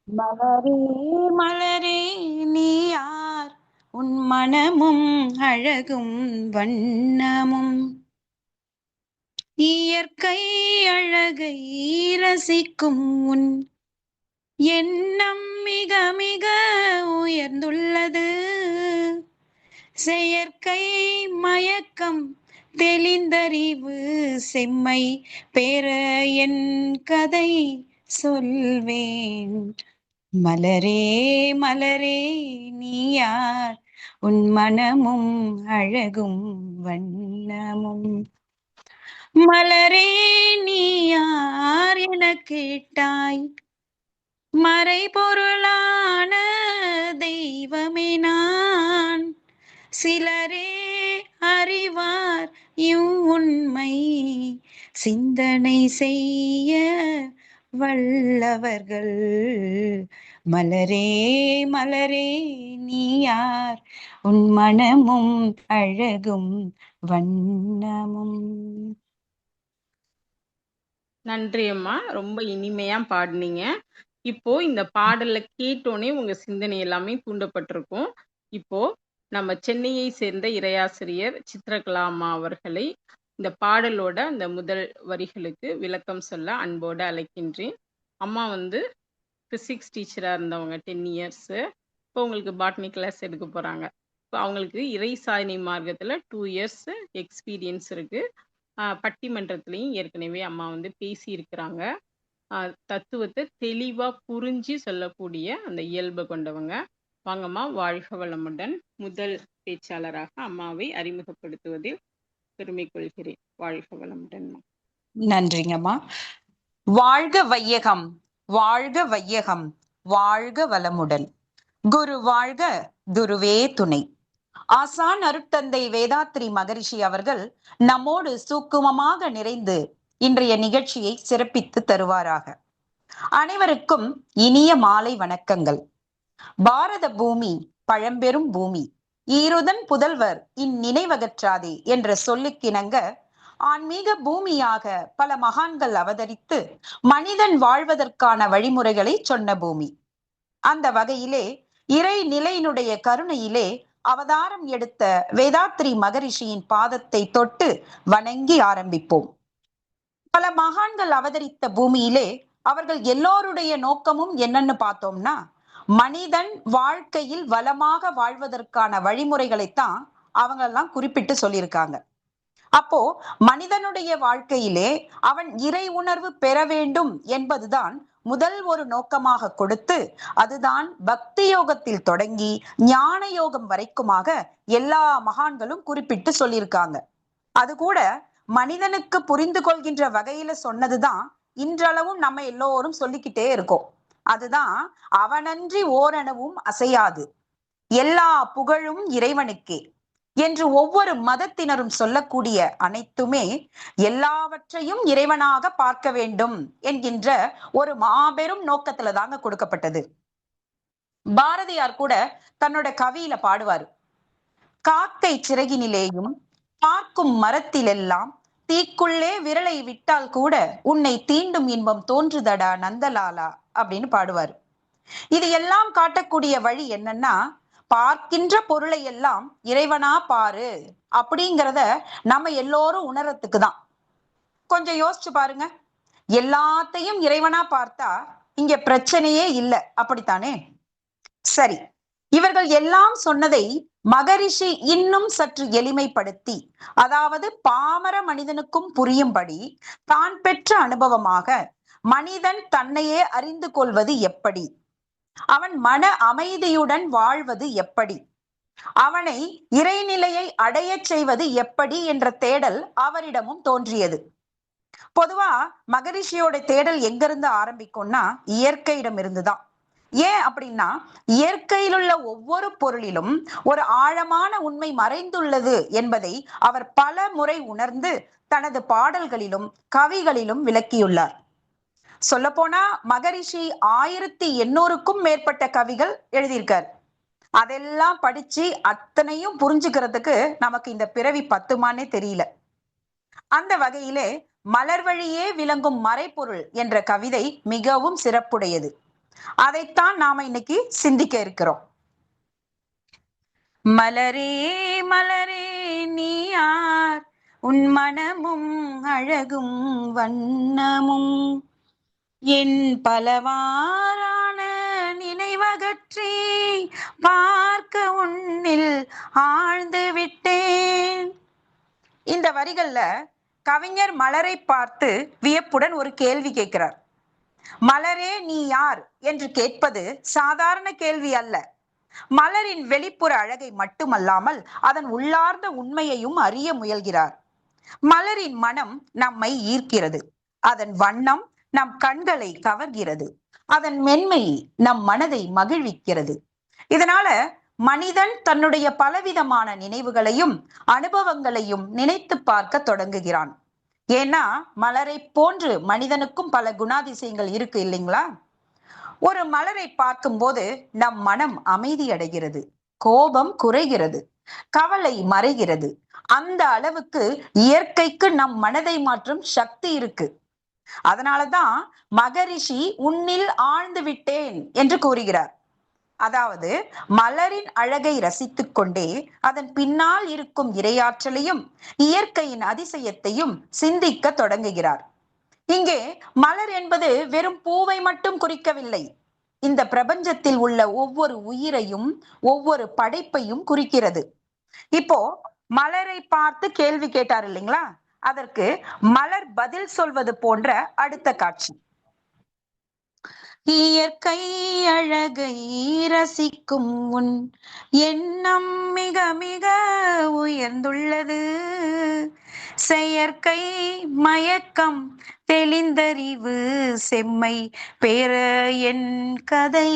மலரே மலரே நீ யார், உன் மனமும் அழகும் வண்ணமும் இயற்கை அழகை ரசிக்கும் உன் எண்ணம் மிக மிக உயர்ந்துள்ளது. செயற்கை மயக்கம் தெளிந்தறிவு செம்மை பெற என் கதை சொல்வேன். மலரே மலரே நீ யார், உன் மனமும் அழகும் வண்ணமும். மலரே நீ யார் என கேட்டாய், மறைபொருளான தெய்வமே நான். சிலரே அறிவார் இவ்வுண்மை, சிந்தனை செய்ய வல்லவர்கள். மலரே மலரே நீ யார், உன் மனமும் அழகும் வண்ணமும். நன்றி அம்மா, ரொம்ப இனிமையா பாடுனீங்க. இப்போ இந்த பாடலை கேட்டோனே உங்க சிந்தனை எல்லாமே தூண்டப்பட்டிருக்கும். இப்போ நம்ம சென்னையை சேர்ந்த இறையாசிரியர் சித்திரகலா அம்மா அவர்களை இந்த பாடலோட அந்த முதல் வரிகளுக்கு விளக்கம் சொல்ல அன்போடு அழைக்கின்றேன். அம்மா வந்து பிசிக்ஸ் டீச்சராக இருந்தவங்க 10 இயர்ஸு. இப்போ உங்களுக்கு பாட்னி கிளாஸ் எடுக்க போகிறாங்க. இப்போ அவங்களுக்கு இறை சாதனை மார்க்கத்தில் 2 இயர்ஸ் எக்ஸ்பீரியன்ஸ் இருக்குது. பட்டிமன்றத்துலேயும் ஏற்கனவே அம்மா வந்து பேசியிருக்கிறாங்க. தத்துவத்தை தெளிவாக புரிஞ்சு சொல்லக்கூடிய அந்த இயல்பை கொண்டவங்க. வாங்கம்மா, வாழ்க வளமுடன். முதல் பேச்சாளராக அம்மாவை அறிமுகப்படுத்துவதில் பெருமை கொள்கிறேன். வாழ்க வளமுடன். நன்றிங்கம்மா. வாழ்க வையகம், வாழ்க வையகம், வாழ்க வளமுடன். குரு வாழ்க, குருவே துணை. ஆசான் அருட்தந்தை வேதாத்ரி மகரிஷி அவர்கள் நம்மோடு சூக்குமமாக நிறைந்து இன்றைய நிகழ்ச்சியை சிறப்பித்து தருவாராக. அனைவருக்கும் இனிய மாலை வணக்கங்கள். பாரத பூமி பழம்பெரும் பூமி, ஈருதன் புதல்வர் இந்நினைவகற்றாதே என்ற சொல்லுக்கிணங்க ஆன்மீக பூமியாக பல மகான்கள் அவதரித்து மனிதன் வாழ்வதற்கான வழிமுறைகளை சொன்ன பூமி. அந்த வகையிலே இறை நிலையினுடைய கருணையிலே அவதாரம் எடுத்த வேதாத்ரி மகரிஷியின் பாதத்தை தொட்டு வணங்கி ஆரம்பிப்போம். பல மகான்கள் அவதரித்த பூமியிலே அவர்கள் எல்லோருடைய நோக்கமும் என்னன்னு பார்த்தோம்னா, மனிதன் வாழ்க்கையில் வளமாக வாழ்வதற்கான வழிமுறைகளைத்தான் அவங்க எல்லாம் குறிப்பிட்டு சொல்லியிருக்காங்க. அப்போ மனிதனுடைய வாழ்க்கையிலே அவன் இறை உணர்வு பெற வேண்டும் என்பதுதான் முதல் ஒரு நோக்கமாக கொடுத்து, அதுதான் பக்தி யோகத்தில் தொடங்கி ஞான யோகம் வரைக்குமாக எல்லா மகான்களும் குறிப்பிட்டு சொல்லியிருக்காங்க. அது கூட மனிதனுக்கு புரிந்து கொள்கின்ற வகையில சொன்னதுதான் இன்றளவும் நம்ம எல்லோரும் சொல்லிக்கிட்டே இருக்கோம். அதுதான் அவனன்றி ஓரணவும் அசையாது, எல்லா புகழும் இறைவனுக்கே என்று ஒவ்வொரு மதத்தினரும் சொல்லக்கூடிய அனைத்துமே எல்லாவற்றையும் இறைவனாக பார்க்க வேண்டும் என்கின்ற ஒரு மாபெரும் நோக்கத்துல தாங்க கொடுக்கப்பட்டது. பாரதியார் கூட தன்னோட கவியில பாடுவாரு, காக்கை சிறகினிலேயும் பார்க்கும் மரத்திலெல்லாம் தீக்குள்ளே விரலை விட்டால் கூட உன்னை தீண்டும் இன்பம் தோன்றுதடா நந்தலாலா அப்படின்னு பாடுவாரு. இது எல்லாம் காட்டக்கூடிய வழி என்னன்னா, பார்க்கின்ற பொருளை எல்லாம் இறைவனா பாரு அப்படிங்கிறத நம்ம எல்லோரும் உணரத்துக்கு தான். கொஞ்சம் யோசிச்சு பாருங்க, எல்லாத்தையும் இறைவனா பார்த்தா இங்க பிரச்சனையே இல்லை, அப்படித்தானே? சரி, இவர்கள் எல்லாம் சொன்னதை மகரிஷி இன்னும் சற்று எளிமைப்படுத்தி, அதாவது பாமர மனிதனுக்கும் புரியும்படி தான் பெற்ற அனுபவமாக மனிதன் தன்னையே அறிந்து கொள்வது எப்படி, அவன் மன அமைதியுடன் வாழ்வது எப்படி, அவனை இறைநிலையை அடைய செய்வது எப்படி என்ற தேடல் அவரிடமும் தோன்றியது. பொதுவா மகரிஷியோட தேடல் எங்கிருந்து ஆரம்பிக்கும்னா, இயற்கையிடம் இருந்துதான். ஏன் அப்படின்னா, இயற்கையில் உள்ள ஒவ்வொரு பொருளிலும் ஒரு ஆழமான உண்மை மறைந்துள்ளது என்பதை அவர் பல முறை உணர்ந்து தனது பாடல்களிலும் கவிகளிலும் விளக்கியுள்ளார். சொல்ல போனா மகரிஷி 1800க்கும் மேற்பட்ட கவிகள் எழுதியிருக்கார். அதெல்லாம் படிச்சு அத்தனையும் புரிஞ்சுக்கிறதுக்கு நமக்கு இந்த பிறவி பத்துமானே தெரியல. அந்த வகையிலே மலர் வழியே விளங்கும் மறைப்பொருள் என்ற கவிதை மிகவும் சிறப்புடையது. அதைத்தான் நாம இன்னைக்கு சிந்திக்க இருக்கிறோம். மலரே மலரே நீ யார், உன் மனமும் அழகும் வண்ணமும் என் பலவாறான நினைவகற்றி பார்க்க உன்னில் ஆழ்ந்து விட்டேன். இந்த வரிகள்ல கவிஞர் மலரை பார்த்து வியப்புடன் ஒரு கேள்வி கேட்கிறார். மலரே நீ யார் என்று கேட்பது சாதாரண கேள்வி அல்ல. மலரின் வெளிப்புற அழகை மட்டுமல்லாமல் அதன் உள்ளார்ந்த உண்மையையும் அறிய முயல்கிறார். மலரின் மனம் நம்மை ஈர்க்கிறது. அதன் வண்ணம் நம் கண்களை கவர்கிறது. அதன் மென்மை நம் மனதை மகிழ்விக்கிறது. இதனால மனிதன் தன்னுடைய பலவிதமான நினைவுகளையும் அனுபவங்களையும் நினைத்து பார்க்க தொடங்குகிறான். ஏன்னா மலரை போன்று மனிதனுக்கும் பல குணாதிசயங்கள் இருக்கு இல்லைங்களா? ஒரு மலரை பார்க்கும்போது நம் மனம் அமைதி அடைகிறது, கோபம் குறைகிறது, கவலை மறைகிறது. அந்த அளவுக்கு இயற்கைக்கு நம் மனதை மாற்றும் சக்தி இருக்கு. அதனாலதான் மகரிஷி உன்னில் ஆழ்ந்து விட்டேன் என்று கூறுகிறார். அதாவது மலரின் அழகை ரசித்துக் கொண்டே அதன் பின்னால் இருக்கும் இரையாற்றலையும் இயற்கையின் அதிசயத்தையும் சிந்திக்க தொடங்குகிறார். இங்கே மலர் என்பது வெறும் பூவை மட்டும் குறிக்கவில்லை. இந்த பிரபஞ்சத்தில் உள்ள ஒவ்வொரு உயிரையும் ஒவ்வொரு படைப்பையும் குறிக்கிறது. இப்போ மலரை பார்த்து கேள்வி கேட்டார் இல்லைங்களா? அதற்கு மலர் பதில் சொல்வது போன்ற அடுத்த காட்சி. இயற்கை அழகை ரசிக்கும் உன் எண்ணம் மிக மிக உயர்ந்துள்ளது. செயற்கை மயக்கம் தெளிந்தறிவு செம்மை பேர என் கதை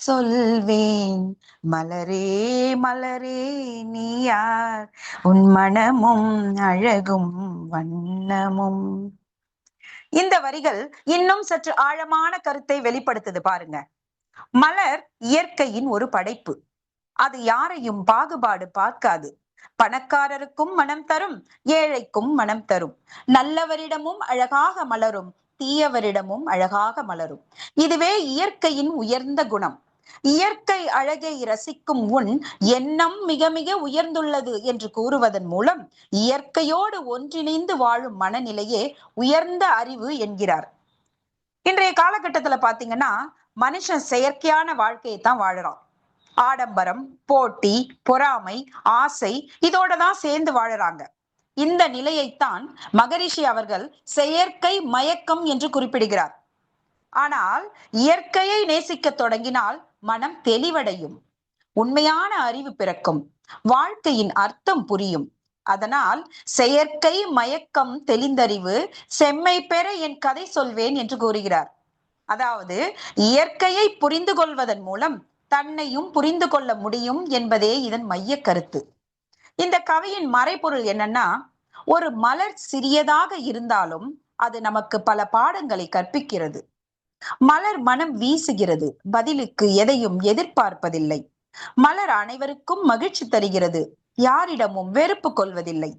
சொல்வேன். மலரே மலரே நீ யார், உன் மனமும் அழகும் வண்ணமும். இந்த வரிகள் இன்னும் சற்று ஆழமான கருத்தை வெளிப்படுத்துது பாருங்க. மலர் இயற்கையின் ஒரு படைப்பு. அது யாரையும் பாகுபாடு பார்க்காது. பணக்காரருக்கும் மனம் தரும், ஏழைக்கும் மனம் தரும். நல்லவரிடமும் அழகாக மலரும், தீயவரிடமும் அழகாக மலரும். இதுவே இயற்கையின் உயர்ந்த குணம். இயற்கை அழகை ரசிக்கும் உன் எண்ணம் மிக மிக உயர்ந்துள்ளது என்று கூறுவதன் மூலம் இயற்கையோடு ஒன்றிணைந்து வாழும் மனநிலையே உயர்ந்த அறிவு என்கிறார். இன்றைய காலகட்டத்துல பாத்தீங்கன்னா மனுஷன் செயற்கையான வாழ்க்கையை தான் வாழறான். ஆடம்பரம், போட்டி, பொறாமை, ஆசை இதோட தான் சேர்ந்து வாழறாங்க. இந்த நிலையைத்தான் மகரிஷி அவர்கள் செயற்கை மயக்கம் என்று குறிப்பிடுகிறார். ஆனால் இயற்கையை நேசிக்க தொடங்கினால் மனம் தெளிவடையும், உண்மையான அறிவு பிறக்கும், வாழ்க்கையின் அர்த்தம் புரியும். அதனால் செயற்கை மயக்கம் தெளிந்தறிவு செம்மை பெற என் கதை சொல்வேன் என்று கூறுகிறார். அதாவது இயற்கையை புரிந்து கொள்வதன் மூலம் தன்னையும் புரிந்து கொள்ள முடியும் என்பதே இதன் மைய கருத்து. இந்த கவியின் மறைபொருள் என்னன்னா, ஒரு மலர் சிறியதாக இருந்தாலும் அது நமக்கு பல பாடங்களை கற்பிக்கிறது. மலர் மனம் வீசுகிறது, பதிலுக்கு எதையும் எதிர்பார்ப்பதில்லை. மலர் அனைவருக்கும் மகிழ்ச்சி தருகிறது, யாரிடமும் வெறுப்பு கொள்வதில்லை.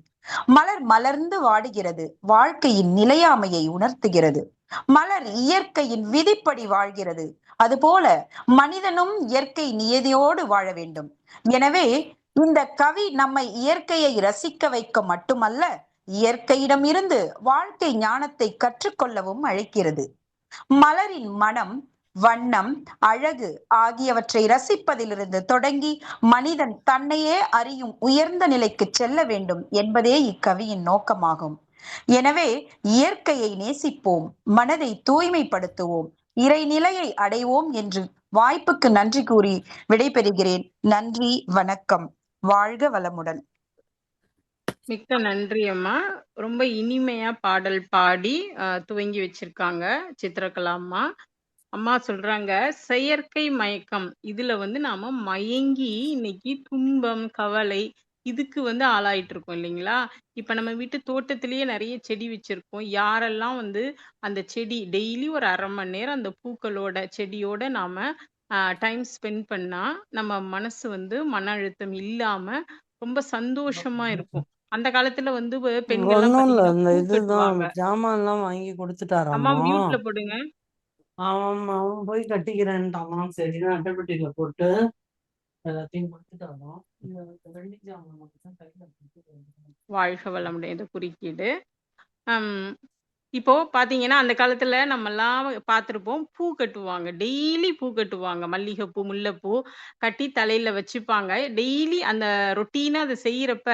மலர் மலர்ந்து வாடுகிறது, வாழ்க்கையின் நிலையாமையை உணர்த்துகிறது. மலர் இயற்கையின் விதிப்படி வாழ்கிறது. அதுபோல மனிதனும் இயற்கை நியதியோடு வாழ வேண்டும். எனவே இந்த கவி நம்மை இயற்கையை ரசிக்க வைக்க மட்டுமல்ல, இயற்கையிடம் இருந்து வாழ்க்கை ஞானத்தை கற்றுக்கொள்ளவும் அழைக்கிறது. மலரின் மனம், வண்ணம், அழகு ஆகியவற்றை ரசிப்பதிலிருந்து தொடங்கி மனிதன் தன்னையே அறியும் உயர்ந்த நிலைக்கு செல்ல வேண்டும் என்பதே இக்கவியின் நோக்கமாகும். எனவே இயற்கையை நேசிப்போம், மனதை தூய்மைப்படுத்துவோம், இறைநிலையை அடைவோம் என்று வாய்ப்புக்கு நன்றி கூறி விடைபெறுகிறேன். நன்றி, வணக்கம். வாழ்க வளமுடன். மிக்க நன்றி அம்மா. ரொம்ப இனிமையா பாடல் பாடி துவங்கி வச்சிருக்காங்க சித்திரகலா அம்மா. அம்மா சொல்றாங்க செயற்கை மயக்கம். இதுல நாம மயங்கி இன்னைக்கு துன்பம், கவலை இதுக்கு ஆளாயிட்டு இருக்கோம் இல்லைங்களா? இப்ப நம்ம வீட்டு தோட்டத்திலேயே நிறைய செடி வச்சிருக்கோம். யாரெல்லாம் அந்த செடி டெய்லி ஒரு 1/2 மணி நேரம் அந்த பூக்களோட செடியோட நாம டைம் ஸ்பெண்ட் பண்ணா நம்ம மனசு மன அழுத்தம் இல்லாம ரொம்ப சந்தோஷமா இருக்கும். அந்த காலத்துல வந்து பெண்கள்லாம் ஒன்றும் இல்லை, பாத்தீங்கன்னா இந்த பூ இதுதான் கட்டுவாங்க. ஜாமான்லாம் வாங்கி அம்மா கொடுத்துட்டாராம்மா. மியூட்ல போடுங்க. அவன் போய் கட்டிக்கிறேன்ட்டாமா. சரி அட்டைப்பெட்டியில போட்டு எல்லாத்தையும் கொடுத்துட்டாராம். இந்த வெள்ளி ஜாமான் மட்டும் தான் கையில கொடுத்துட்டு வந்துட்டான். வாழ்க வளமுடன் இது குறுக்கீடு. அம், இப்போ பாத்தீங்கன்னா அந்த காலத்துல நம்மலாம் பார்த்திருப்போம். பூ கட்டுவாங்க. டெய்லி பூ கட்டுவாங்க. மல்லிகைப்பூ, முல்லைப்பூ கட்டி தலையில வச்சுப்பாங்க. டெய்லி அந்த ரொட்டீனா அத செய்யறப்ப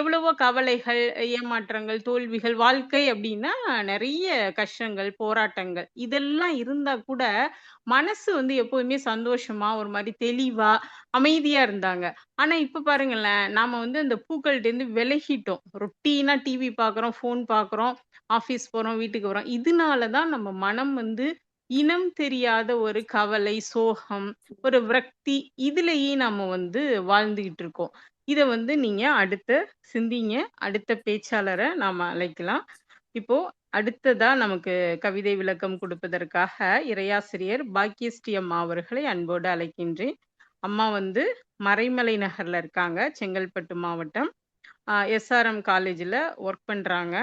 எவ்வளவோ கவலைகள், ஏமாற்றங்கள், தோல்விகள், வாழ்க்கை அப்படின்னா நெறைய கஷ்டங்கள், போராட்டங்கள் இதெல்லாம் இருந்தா கூட மனசு வந்து எப்போதுமே சந்தோஷமா, ஒரு மாரி தெளிவா, அமைதியா இருந்தாங்க. ஆனா இப்ப பாருங்களேன், நாம வந்து அந்த பூக்கள்ட்டேருந்து விலகிட்டோம். ரொட்டீனா டிவி பார்க்குறோம், ஃபோன் பார்க்குறோம், ஆஃபீஸ் போறோம், வீட்டுக்கு வரோம். இதனால தான் நம்ம மனம் வந்து இனம் தெரியாத ஒரு கவலை, சோகம், ஒரு விரக்தி இதுலயே நம்ம வந்து வாழ்ந்துகிட்டு இருக்கோம். இத வந்து நீங்க அடுத்து சிந்திங்க. அடுத்த பேச்சாளர நாம அழைக்கலாம். இப்போ அடுத்ததா நமக்கு கவிதை விளக்கம் கொடுப்பதற்காக இறையாசிரியர் பாக்கியஸ்ரீ அம்மா அவர்களை அன்போடு அழைக்கின்றேன். அம்மா வந்து மறைமலை நகர்ல இருக்காங்க, செங்கல்பட்டு மாவட்டம். எஸ்ஆர்எம் காலேஜில் ஒர்க் பண்றாங்க.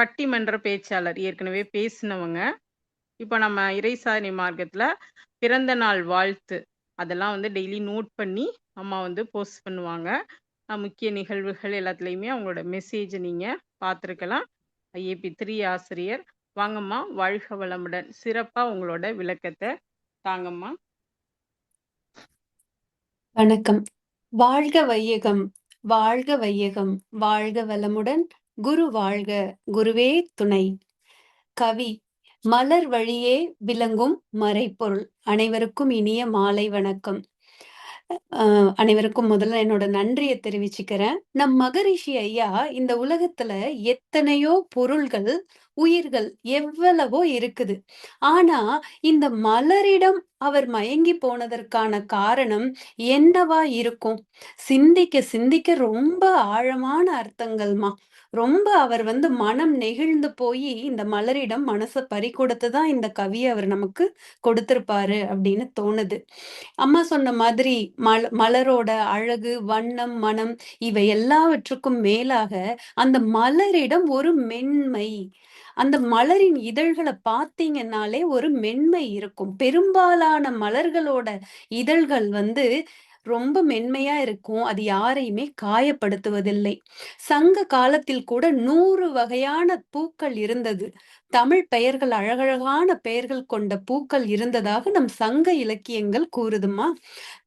பட்டிமன்ற பேச்சாளர், ஏற்கனவே பேசினவங்க. இப்போ நம்ம இறைசாதனை மார்க்கத்துல பிறந்த நாள் வாழ்த்து அதெல்லாம் வந்து டெய்லி நோட் பண்ணி அம்மா வந்து போஸ்ட் பண்ணுவாங்க. முக்கிய நிகழ்வுகள் எல்லாத்துலேயுமே அவங்களோட மெசேஜ் நீங்க பார்த்துருக்கலாம். ஐஏபி3 ஆசிரியர். வாங்கம்மா, வாழ்க வளமுடன். சிறப்பா உங்களோட விளக்கத்தை தாங்கம்மா. வணக்கம். வாழ்க வையகம், வாழ்க வையகம், வாழ்க வளமுடன். குரு வாழ்க, குருவே துணை. கவி மலர் வழியே விளங்கும் மறைப்பொருள். அனைவருக்கும் இனிய மாலை வணக்கம். அனைவருக்கும் முதல்ல என்னோட நன்றியை தெரிவிச்சுக்கிறேன். நம் மகரிஷி ஐயா இந்த உலகத்துல எத்தனையோ பொருள்கள், உயிர்கள் எவ்வளவோ இருக்குது. ஆனா இந்த மலரிடம் அவர் மயங்கி போனதற்கான காரணம் என்னவா இருக்கும்? சிந்திக்க சிந்திக்க ரொம்ப ஆழமான அர்த்தங்கள்மா. ரொம்ப அவர் வந்து மனம் நெகிழ்ந்து போய் இந்த மலரிடம் மனசை பறி கொடுத்துதான் இந்த கவியை அவர் நமக்கு கொடுத்திருப்பாரு அப்படின்னு தோணுது. அம்மா சொன்ன மாதிரி மலரோட அழகு, வண்ணம், மனம் இவை எல்லாவற்றுக்கும் மேலாக அந்த மலரிடம் ஒரு மென்மை, அந்த மலரின் இதழ்களை பார்த்தீங்கன்னாலே ஒரு மென்மை இருக்கும். பெரும்பாலான மலர்களோட இதழ்கள் வந்து ரொம்ப மென்மையா இருக்கும். அது யாரையுமே காயப்படுத்துவதில்லை. சங்க காலத்தில் கூட 100 வகையான பூக்கள் இருந்தது. தமிழ் பெயர்கள், அழகழகான பெயர்கள் கொண்ட பூக்கள் இருந்ததாக நம் சங்க இலக்கியங்கள் கூறுதுமா.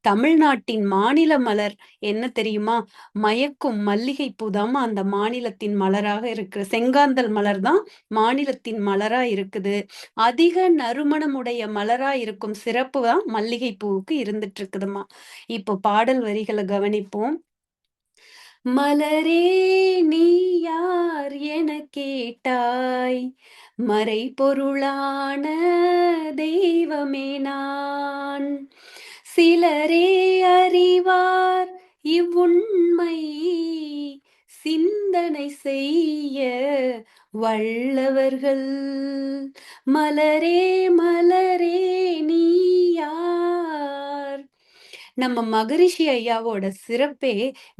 தமிழ்நாட்டின் மாநில மலர் என்ன தெரியுமா? மயக்கும் மல்லிகை பூதாமா அந்த மாநிலத்தின் மலராக இருக்கு. செங்காந்தல் மலர் தான் மாநிலத்தின் மலரா இருக்குது. அதிக நறுமணமுடைய மலரா இருக்கும் சிறப்பு தான் மல்லிகை பூவுக்கு இருந்துட்டு இருக்குதுமா. இப்போ பாடல் வரிகளை கவனிப்போம். மலரே நீ யார் என கேட்டாய், மறை பொருளான தெய்வமே நான். சிலரே அறிவார் இவ்வுண்மை, சிந்தனை செய்ய வல்லவர்கள். மலரே மலரே நீ யார். நம்ம மகரிஷி ஐயாவோட சிறப்பே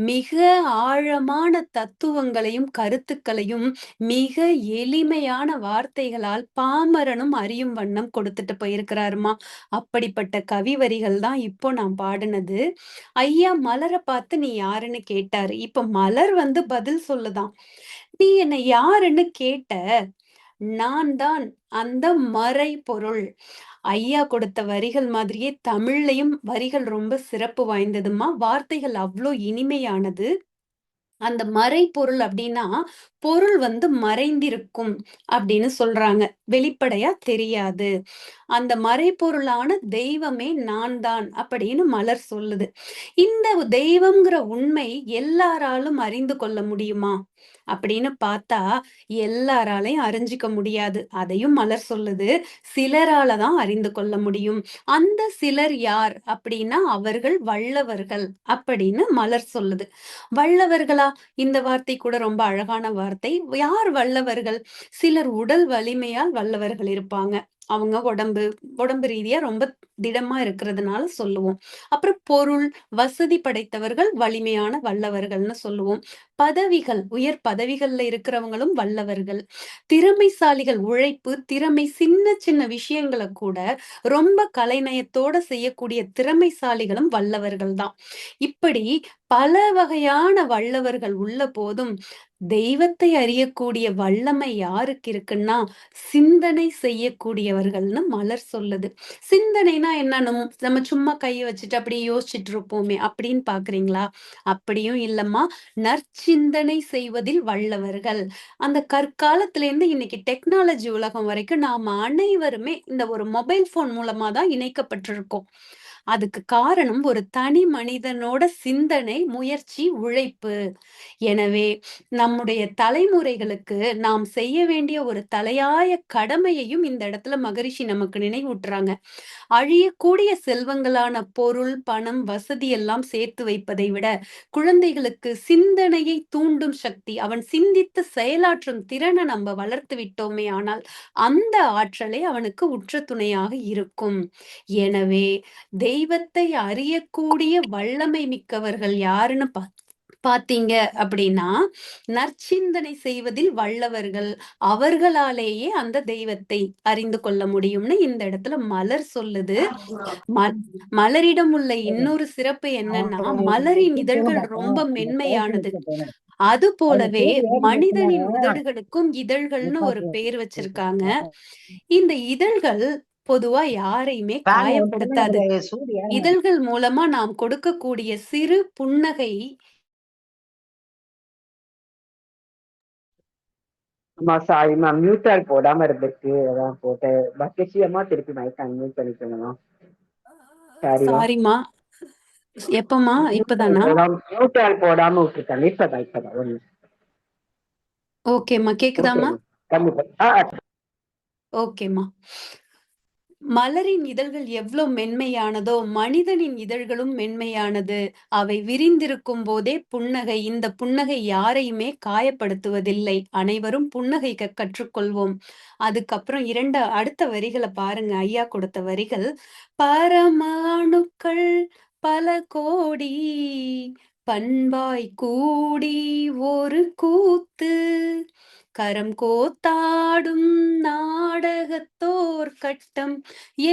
மிக ஆழமான தத்துவங்களையும் கருத்துக்களையும் மிக எளிமையான வார்த்தைகளால் பாமரனும் அறியும் வண்ணம் கொடுத்துட்டு போயிருக்கிறாருமா. அப்படிப்பட்ட கவி வரிகள் தான் இப்போ நான் பாடினது. ஐயா மலரை பார்த்து நீ யாருன்னு கேட்டாரு. இப்ப மலர் வந்து பதில் சொல்லுதான். நீ என்னை யாருன்னு கேட்ட, நான் தான் அந்த மறை பொருள். ஐயா கொடுத்த வரிகள் மாதிரியே தமிழ்லயும் வரிகள் ரொம்ப சிறப்பு வாய்ந்ததுமா. வார்த்தைகள் அவ்வளோ இனிமையானது. அந்த மறைபொருள் அப்படின்னா பொருள் வந்து மறைந்திருக்கும் அப்படின்னு சொல்றாங்க. வெளிப்படையா தெரியாது. அந்த மறைபொருளான தெய்வமே நான் தான் அப்படின்னு மலர் சொல்லுது. இந்த தெய்வம்ங்கிற உண்மை எல்லாராலும் அறிந்து கொள்ள முடியுமா அப்படின்னு பார்த்தா எல்லாராலையும் அறிஞ்சிக்க முடியாது. அதையும் மலர் சொல்லுது. சிலரால தான் அறிந்து கொள்ள முடியும். அந்த சிலர் யார் அப்படின்னா அவர்கள் வல்லவர்கள் அப்படின்னு மலர் சொல்லுது. வல்லவர்களா? இந்த வார்த்தை கூட ரொம்ப அழகான வார்த்தை. யார் வல்லவர்கள்? சிலர் உடல் வலிமையால் வல்லவர்கள் இருப்பாங்க. அவங்க உடம்பு ரீதியா ரொம்ப திடமா இருக்கிறதுனால சொல்லுவோம். அப்புறம் பொருள், வசதி படைத்தவர்கள் வலிமையான வல்லவர்கள்னு சொல்லுவோம். பதவிகள், உயர் பதவிகள்ல இருக்கிறவங்களும் வல்லவர்கள். திறமைசாலிகள், உழைப்பு, திறமை, சின்ன சின்ன விஷயங்கள கூட ரொம்ப கலைநயத்தோட செய்யக்கூடிய திறமைசாலிகளும் வல்லவர்கள் தான். இப்படி பல வகையான வல்லவர்கள் உள்ள போதும், தெய்வத்தை அறியக்கூடிய வல்லமை யாருக்கு இருக்குன்னா, சிந்தனை செய்யக்கூடியவர்கள்னு மலர் சொல்லுது. சிந்தனைனா என்ன? நம்ம சும்மா கைய வச்சுட்டு அப்படியே யோசிச்சுட்டு இருப்போமே அப்படின்னு பாக்குறீங்களா? அப்படியும் இல்லம்மா. நற்சிந்தனை செய்வதில் வல்லவர்கள். அந்த கற்காலத்துல இருந்து இன்னைக்கு டெக்னாலஜி உலகம் வரைக்கும் நாம அனைவருமே இந்த ஒரு மொபைல் போன் மூலமா தான் இணைக்கப்பட்டிருக்கோம். அதுக்கு காரணம் ஒரு தனி மனிதனோட சிந்தனை, முயற்சி, உழைப்பு. எனவே நம்முடைய தலைமுறைகளுக்கு நாம் செய்ய வேண்டிய ஒரு தலையாய கடமையையும் இந்த இடத்துல மகரிஷி நமக்கு நினைவூட்டுறாங்க. அழியக்கூடிய செல்வங்களான பொருள், பணம், வசதி எல்லாம் சேர்த்து வைப்பதை விட குழந்தைகளுக்கு சிந்தனையை தூண்டும் சக்தி, அவன் சிந்தித்து செயலாற்றும் திறனை நம்ம வளர்த்து விட்டோமே ஆனால் அந்த ஆற்றலே அவனுக்கு உற்ற துணையாக இருக்கும். எனவே தெய்வத்தை அறியக்கூடிய வல்லமை மிக்கவர்கள் யாருன்னு பாத்தீங்க அப்படின்னா, நற்சிந்தனை செய்வதில் வல்லவர்கள். அவர்களாலேயே அந்த தெய்வத்தை அறிந்து கொள்ள முடியும்னு இந்த இடத்துல மலர் சொல்லுது. மலரிடம் உள்ள இன்னொரு சிறப்பு என்னன்னா, மலரின் இதழ்கள் ரொம்ப மென்மையானது. அது போலவே மனிதனின் உதடுகளுக்கும் இதழ்கள்னு ஒரு பேர் வச்சிருக்காங்க. இந்த இதழ்கள் பொதுவா யாரையுமே காயப்படுத்தாது. இதழ்கள் மூலமா நாம் கொடுக்கக்கூடிய சிறு புன்னகை அம்மா சாரிம்மா, மியூட் ஆல் போடாம இருந்துச்சு, அதான் போட்டேன். பக்கேஷி அம்மா திருப்பி மைக் அன்மியூட் பண்ணிக்கணுமா? சாரிமா. சாரிம்மா. எப்பமா? இப்பதானா? மியூட் ஆல் போடாம விட்டுருக்காங்க. இப்பதான் ஒண்ணு. ஓகேம்மா. கேக்குதாம்மா? கண்டிப்பா. ஓகேம்மா. மலரின் இதழ்கள் எவ்வளவு மென்மையானதோ மனிதனின் இதழ்களும் மென்மையானது. அவை விரிந்திருக்கும் போதே புன்னகை. இந்த புன்னகை யாரையுமே காயப்படுத்துவதில்லை. அனைவரும் புன்னகைக்க கற்றுக்கொள்வோம். அதுக்கப்புறம் அடுத்த வரிகளை பாருங்க. ஐயா கொடுத்த வரிகள். பரம அணுக்கள் பல கோடி பண்பாய் கூடி ஒரு கூத்து, கரம் கோத்தாடும் நாடகத்தோர் கட்டம்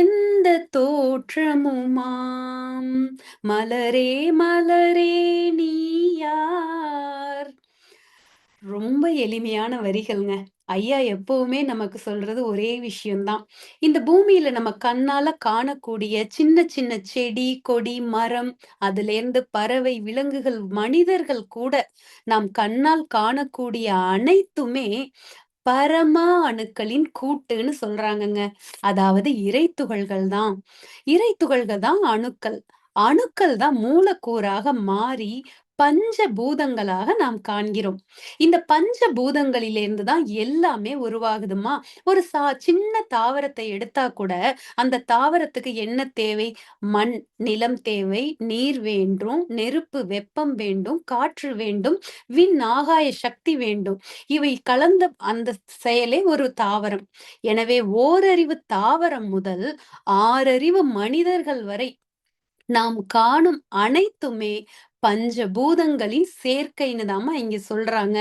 எந்த தோற்றமுமாம், மலரே மலரே நீ யார். ரொம்ப எளிமையான வரிகள்ங்க. ஐயா எப்பவுமே நமக்கு சொல்றது ஒரே விஷயம்தான். இந்த பூமியில நம்ம கண்ணால காணக்கூடிய சின்ன சின்ன செடி, கொடி, மரம், அதுல இருந்து பறவை, விலங்குகள், மனிதர்கள் கூட நாம் கண்ணால் காணக்கூடிய அனைத்துமே பரமா அணுக்களின் கூட்டுன்னு சொல்றாங்கங்க. அதாவது இறைத்துகள்கள் தான். இறைத்துகள்கள் தான் அணுக்கள். அணுக்கள் தான் மூலக்கூறாக மாறி பஞ்ச பூதங்களாக நாம் காண்கிறோம். இந்த பஞ்ச பூதங்களிலிருந்து தான் எல்லாமே உருவாகுதுமா. ஒரு சின்ன தாவரத்தை எடுத்தா கூட அந்த தாவரத்துக்கு என்ன தேவை? மண், நிலம் தேவை, நீர் வேண்டும், நெருப்பு, வெப்பம் வேண்டும், காற்று வேண்டும், விண், ஆகாய சக்தி வேண்டும். இவை கலந்த அந்த செயலே ஒரு தாவரம். எனவே ஓரறிவு தாவரம் முதல் 6 அறிவு மனிதர்கள் வரை நாம் காணும் அனைத்துமே பஞ்சபூதங்களின் சேர்க்கைன்னு தாம்மா இங்க சொல்றாங்க.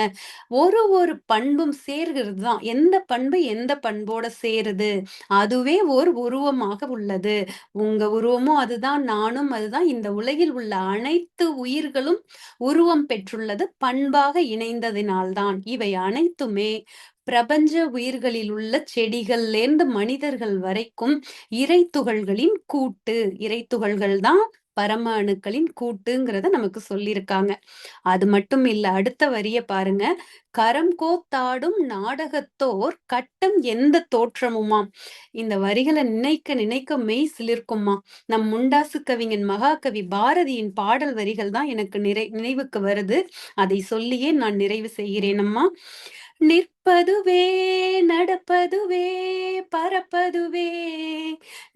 ஒரு பண்பும் சேர்கிறது தான். எந்த பண்பு எந்த பண்போட சேருது, அதுவே ஓர் உருவமாக உள்ளது. உங்க உருவமும் அதுதான், நானும் அதுதான். இந்த உலகில் உள்ள அனைத்து உயிர்களும் உருவம் பெற்றுள்ளது பண்பாக இணைந்ததினால்தான். இவை அனைத்துமே பிரபஞ்ச உயிர்களில் உள்ள செடிகள்லேருந்து மனிதர்கள் வரைக்கும் இறைத்துகள்களின் கூட்டு. இறைத்துகள்கள் தான் பரம அணுக்களின் கூட்டுங்கிறத நமக்கு சொல்லியிருக்காங்க. அது மட்டும் இல்ல. அடுத்த வரிய பாருங்க. கரம் கோத்தாடும் நாடகத்தோர் கட்டம் எந்த தோற்றமுமாம். இந்த வரிகளை நினைக்க நினைக்க மெய் சிலிர்க்குமா. நம் முண்டாசு கவிஞன் மகாகவி பாரதியின் பாடல் வரிகள் தான் எனக்கு நினைவுக்கு வருது. அதை சொல்லியே நான் நிறைவு செய்கிறேன் அம்மா. நிற்பதுவே நடப்பதுவே பறப்பதுவே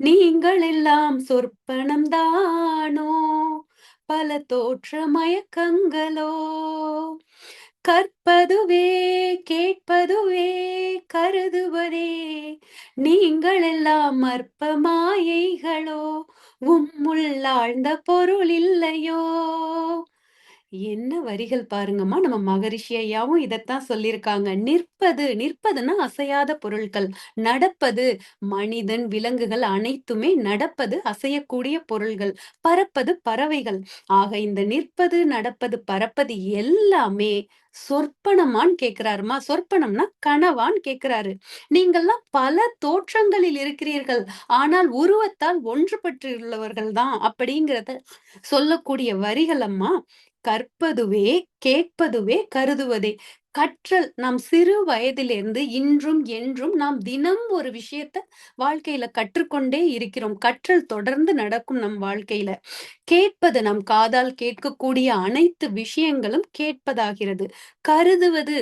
நீங்கள் எல்லாம் சொற்பனம் தானோ, பல தோற்ற மயக்கங்களோ, கற்பதுவே கேட்பதுவே கருதுவதே நீங்கள் எல்லாம் அற்ப மாயைகளோ உம்முள் ஆழ்ந்த பொருள் இல்லையோ. என்ன வரிகள் பாருங்கம்மா. நம்ம மகரிஷி ஐயாவும் இதைத்தான் சொல்லியிருக்காங்க. நிற்பதுன்னா அசையாத பொருட்கள். நடப்பது மனிதன் விலங்குகள் அனைத்துமே நடப்பது அசையக்கூடிய பொருள்கள். பறப்பது பறவைகள். ஆக இந்த நிற்பது நடப்பது பறப்பது எல்லாமே சொற்பனமான்னு கேட்கிறாருமா. சொற்பனம்னா கனவான்னு கேட்கிறாரு. நீங்கள்லாம் பல தோற்றங்களில் இருக்கிறீர்கள், ஆனால் உருவத்தால் ஒன்றுபட்டுள்ளவர்கள் தான் அப்படிங்கிறத சொல்லக்கூடிய வரிகள் அம்மா. கற்பதுவே கேட்பதுவே கருதுவதே. கற்றல் நாம் சிறு வயதிலிருந்து இன்றும் என்றும் நாம் தினம் ஒரு விஷயத்த வாழ்க்கையில கற்றுக்கொண்டே இருக்கிறோம். கற்றல் தொடர்ந்து நடக்கும் நம் வாழ்க்கையில. கேட்பது நம் காதால் கேட்கக்கூடிய அனைத்து விஷயங்களும் கேட்பதாகிறது. கருதுவது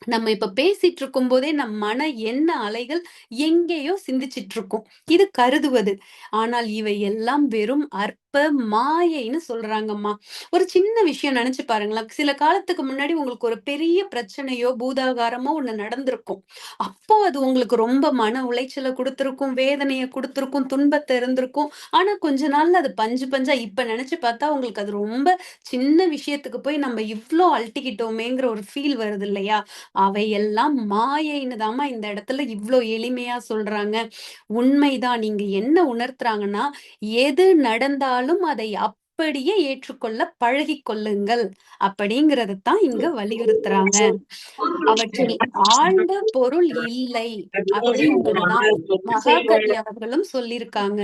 நம்ம இப்ப பேசிட்டு இருக்கும் போதே நம் மன எண்ண அலைகள் எங்கேயோ சிந்திச்சிட்டு இருக்கும். இது கருதுவது. ஆனால் இவை எல்லாம் வெறும் அற்ப மாயைன்னு சொல்றாங்கம்மா. ஒரு சின்ன விஷயம் நினைச்சு பாருங்களேன். சில காலத்துக்கு முன்னாடி உங்களுக்கு ஒரு பெரிய பிரச்சனையோ பூதாகாரமோ ஒண்ணு நடந்திருக்கும். அப்போ அது உங்களுக்கு ரொம்ப மன உளைச்சலை கொடுத்திருக்கும், வேதனையை கொடுத்திருக்கும், துன்பத்தை இருந்திருக்கும். ஆனா கொஞ்ச நாள்ல அது பஞ்சு பஞ்சா இப்ப நினைச்சு பார்த்தா உங்களுக்கு அது ரொம்ப சின்ன விஷயத்துக்கு போய் நம்ம இவ்ளோ அழட்டிக்கிட்டோமேங்கிற ஒரு ஃபீல் வருது இல்லையா? அவையெல்லாம் மாயைன்னு தாம்மா இந்த இடத்துல இவ்ளோ எளிமையா சொல்றாங்க. உண்மைதான். நீங்க என்ன உணர்த்துறாங்கன்னா, எது நடந்தாலும் அதை அப்படியே ஏற்றுக்கொள்ள பழகிக் கொள்ளுங்கள் அப்படிங்கறதைத்தான் இங்க வலியுறுத்துறாங்க. அவற்றில் ஆழ்ந்த பொருள் இல்லை அப்படிங்கிறதுதான் மகாகவி அவர்களும் சொல்லியிருக்காங்க.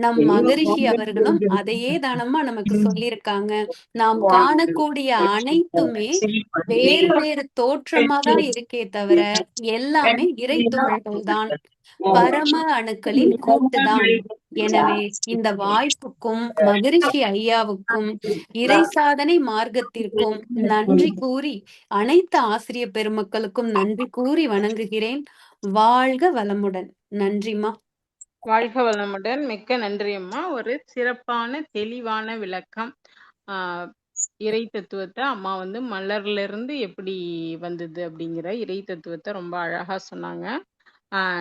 நம் மகரிஷி அவர்களும் அதையே தானம்மா நமக்கு சொல்லியிருக்காங்க. நாம் காணக்கூடிய அனைத்துமே வேறு வேறு தோற்றமா தான் இருக்கே தவிர எல்லாமே இறை துகள்கள் தான், பரம அணுக்களின் கூட்டுதான். எனவே இந்த வாய்ப்புக்கும் மகரிஷி ஐயாவுக்கும் இறை சாதனை மார்க்கத்திற்கும் நன்றி கூறி அனைத்து ஆசிரிய பெருமக்களுக்கும் நன்றி கூறி வணங்குகிறேன். வாழ்க வளமுடன். நன்றிம்மா. வாழ்க வளமுடன். மிக்க நன்றி அம்மா. ஒரு சிறப்பான தெளிவான விளக்கம். இறை தத்துவத்தை அம்மா வந்து மலர்ல இருந்து எப்படி வந்தது அப்படிங்கிற இறை தத்துவத்தை ரொம்ப அழகா சொன்னாங்க.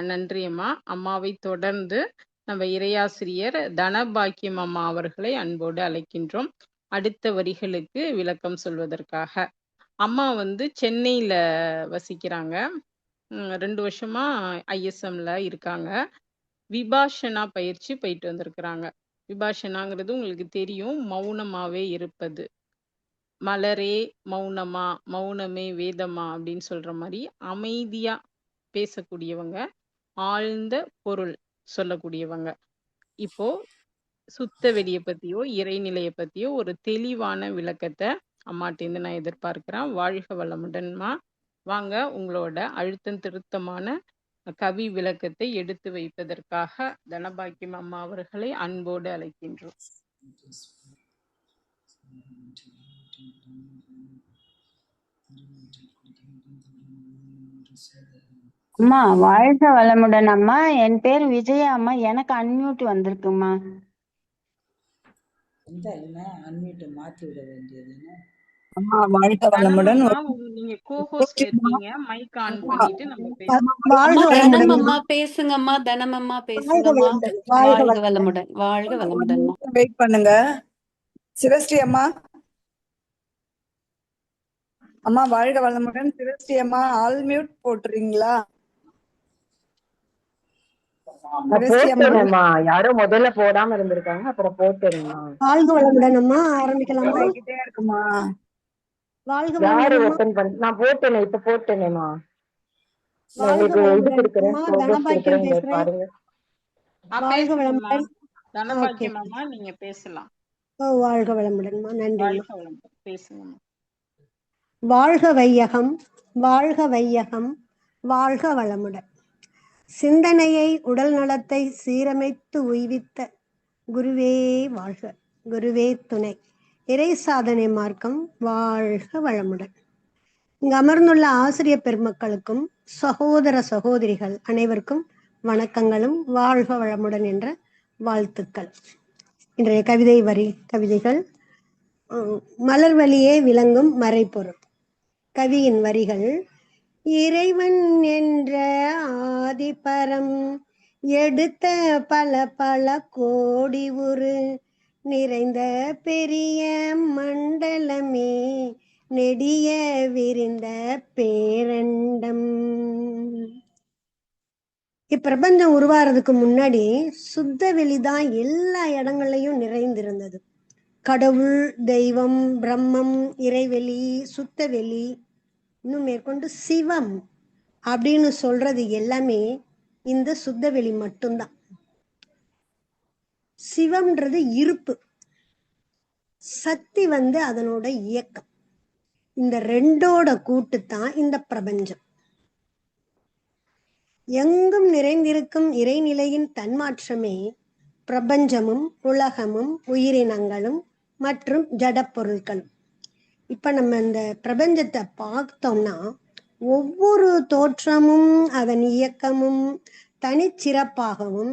நன்றி அம்மா. அம்மாவை தொடர்ந்து நம்ம இறையாசிரியர் தனபாக்கியம் அம்மா அவர்களை அன்போடு அழைக்கின்றோம் அடுத்த வரிகளுக்கு விளக்கம் சொல்வதற்காக. அம்மா வந்து சென்னையில வசிக்கிறாங்க. 2 வருஷமா ஐஎஸ்எம்ல இருக்காங்க. விபாஷனா பயிற்சி போயிட்டு வந்திருக்கிறாங்க. விபாஷனாங்கிறது உங்களுக்கு தெரியும், மௌனமாவே இருப்பது. மலரே மௌனமா, மௌனமே வேதமா அப்படின்னு சொல்ற மாதிரி அமைதியா பேசக்கூடியவங்க, ஆழ்ந்த பொருள் சொல்லக்கூடியவங்க. இப்போ சுத்த வெளிய பத்தியோ இறைநிலைய பத்தியோ ஒரு தெளிவான விளக்கத்தை அம்மாட்டேந்து நான் எதிர்பார்க்கிறேன். வாழ்க வளமுடன்மா. வாங்க, உங்களோட அழுத்தம் திருத்தமான கவி விளக்கத்தை எடுத்து வைப்பதற்காக தனபாக்கியம் அம்மா அவர்களை அன்போடு அழைக்கின்றோம். அம்மா வாழ்க வளமுடன் அம்மா. என் பேர் விஜயா அம்மா. எனக்கு அன்மியூட் வந்திருக்குமா? மாத்தி விட வேண்டியது. அம்மா வாழ்க வளமுடன். நீங்க கோஹோஸ்ட் இருக்கீங்க, மைக் ஆன் பண்ணிட்டு நம்ம தனமம்மா பேசுங்கம்மா. தனமம்மா பேசுங்கம்மா. வாழ்க வளமுடன். வாழ்க வளமுடன். வெயிட் பண்ணுங்க. சிவஸ்ரீ அம்மா, அம்மா வாழ்க வளமுடன். சிவஸ்ரீ அம்மா ஆல் மியூட் போட்டுறீங்களா? யாரோ முதல்ல போடாம இருந்திருக்காங்க, அப்புறம் போட்டுருங்கம்மா. வாழ்க வளமுடன் அம்மா. ஆரம்பிக்கலாமா? இருக்குமா? வாழ்க யாரு வளமுடன். ஓபன் பண்ண? நான் போட்டேனே, இப்ப போட்டேனேமா. வாழ்க வளமுடன். தனபாக்கியம் பேசுறேன். பாருங்க. வாழ்க வளமுடன். தனபாக்கியம் அம்மா நீங்க பேசலாம். வாழ்க வளமுடன்மா. நன்றி. பேசுங்க. வாழ்க வையகம், வாழ்க வையகம், வாழ்க வளமுடன். சிந்தனையை உடல் நலத்தை சீரமைத்து உய்வித்த குருவே வாழ்க, குருவே துணை. இறை சாதனை மார்க்கம் வாழ்க வளமுடன். இங்கு அமர்ந்துள்ள ஆசிரிய பெருமக்களுக்கும் சகோதர சகோதரிகள் அனைவருக்கும் வணக்கங்களும் வாழ்க வளமுடன் என்ற வாழ்த்துக்கள். இன்றைய கவிதைகள் மலர் வழியே விளங்கும் மறைப்பொருள். கவியின் வரிகள்: இறைவன் என்ற ஆதிபரம் எடுத்த பல பல கோடி உரு நிறைந்த பெரிய மண்டலமே நெடிய விரிந்த பேரண்டம். இப்பிரபஞ்சம் உருவாறதுக்கு முன்னாடி சுத்த வெளிதான் எல்லா இடங்கள்லையும் நிறைந்திருந்தது. கடவுள், தெய்வம், பிரம்மம், இறைவெளி, சுத்த வெளி, இன்னும் மேற்கொண்டு சிவம் அப்படின்னு சொல்றது எல்லாமே இந்த சுத்த வெளி மட்டும்தான். சிவம்ன்றது இருப்பு, சக்தி அதனோட இயக்கம். இந்த ரெண்டோட கூட்டுத்தான் இந்த பிரபஞ்சம். எங்கும் நிறைந்திருக்கும் இறைநிலையின் தன்மாற்றமே பிரபஞ்சமும் உலகமும் உயிரினங்களும் மற்றும் ஜடப்பொருட்களும். இப்ப நம்ம இந்த பிரபஞ்சத்தை பார்த்தோம்னா ஒவ்வொரு தோற்றமும் அதன் இயக்கமும் தனிச்சிறப்பாகவும்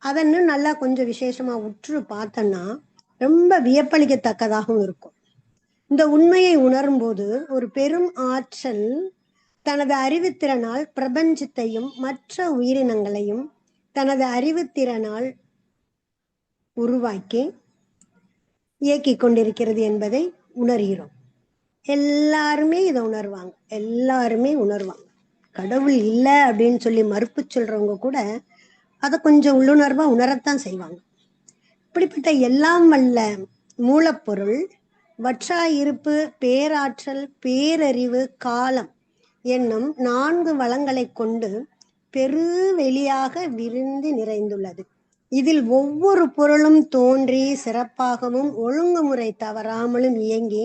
அதன்னு நல்லா கொஞ்சம் விசேஷமா உற்று பார்த்தோம்னா ரொம்ப வியப்பளிக்கத்தக்கதாகவும் இருக்கும். இந்த உண்மையை உணரும் போது ஒரு பெரும் ஆற்றல் தனது அறிவுத்திறனால் பிரபஞ்சத்தையும் மற்ற உயிரினங்களையும் தனது அறிவுத்திறனால் உருவாக்கி இயக்கிக் கொண்டிருக்கிறது என்பதை உணர்கிறோம். எல்லாருமே இதை உணர்வாங்க, எல்லாருமே உணர்வாங்க. கடவுள் இல்லை அப்படின்னு சொல்லி மறுப்பு சொல்றவங்க கூட அதை கொஞ்சம் உள்ளுணர்வா உணரத்தான் செய்வாங்க. இப்படிப்பட்ட எல்லாம் வல்ல மூலப்பொருள், வற்றாயிருப்பு, பேராற்றல், பேரறிவு, காலம் என்னும் 4 வளங்களை கொண்டு பெரு வெளியாக விரிந்து நிறைந்துள்ளது. இதில் ஒவ்வொரு பொருளும் தோன்றி சிறப்பாகவும் ஒழுங்குமுறை தவறாமலும் இயங்கி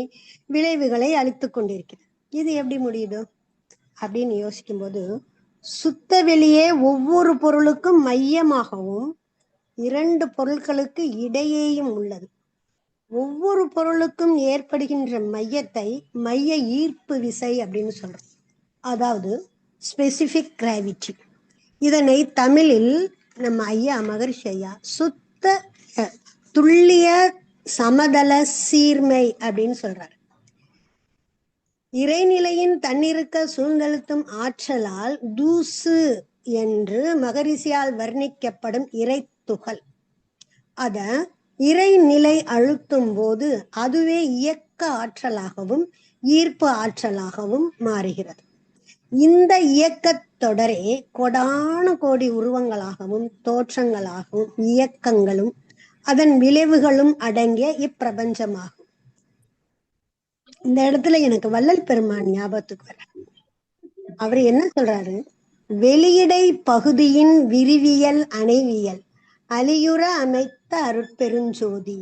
விளைவுகளை அளித்துக் கொண்டிருக்கிறது. இது எப்படி முடியுது அப்படின்னு யோசிக்கும் போது, சுத்த வெளியே ஒவ்வொரு பொருளுக்கும் மையமாகவும் 2 பொருட்களுக்கு இடையேயும் உள்ளது. ஒவ்வொரு பொருளுக்கும் ஏற்படுகின்ற மையத்தை மைய ஈர்ப்பு விசை அப்படின்னு சொல்றோம், அதாவது ஸ்பெசிபிக் கிராவிட்டி. இதனை தமிழில் நம்ம ஐயா மகரிஷி ஐயா சுத்த துல்லிய சமதள சீர்மை அப்படின்னு சொல்றாரு. இறைநிலையின் தன்னிருக்க சூழ்ந்தெழுத்தும் ஆற்றலால் தூசு என்று மகரிஷியால் வர்ணிக்கப்படும் இறை துகள் அத இறைநிலை அழுத்தும் போது அதுவே இயக்க ஆற்றலாகவும் ஈர்ப்பு ஆற்றலாகவும் மாறுகிறது. இந்த இயக்கத் தொடரே கோடான கோடி உருவங்களாகவும் தோற்றங்களாகவும் இயக்கங்களும் அதன் விளைவுகளும் அடங்கிய இப்பிரபஞ்சமாகும். இந்த இடத்துல எனக்கு வள்ளல் பெருமான் ஞாபகத்துக்கு வர. அவர் என்ன சொல்றாரு? வெளியிடை பகுதியின் விரிவியல் அணைவியல் அலியுற அமைத்த அருட்பெருஞ்சோதி.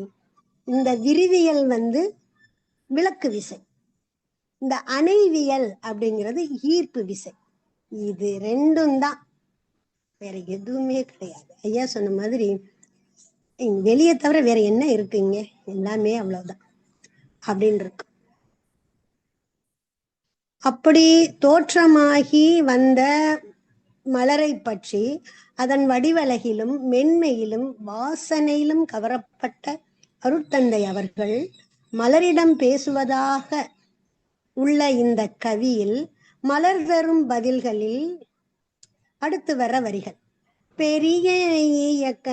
இந்த விரிவியல் விளக்கு விசை, இந்த அணைவியல் அப்படிங்கிறது ஈர்ப்பு விசை. இது ரெண்டும் தான், வேற எதுவுமே கிடையாது. ஐயா சொன்ன மாதிரி வெளியே தவிர வேற என்ன இருக்குங்க, எல்லாமே அவ்வளவுதான் அப்படின்னு இருக்கு. அப்படி தோற்றமாகி வந்த மலரை பற்றி அதன் வடிவழகிலும் மென்மையிலும் வாசனையிலும் கவரப்பட்ட அருட்தந்தை அவர்கள் மலரிடம் பேசுவதாக உள்ள இந்த கவியில் மலர் தரும் பதில்களில் அடுத்து வர வரிகள்: பெரிய இயக்க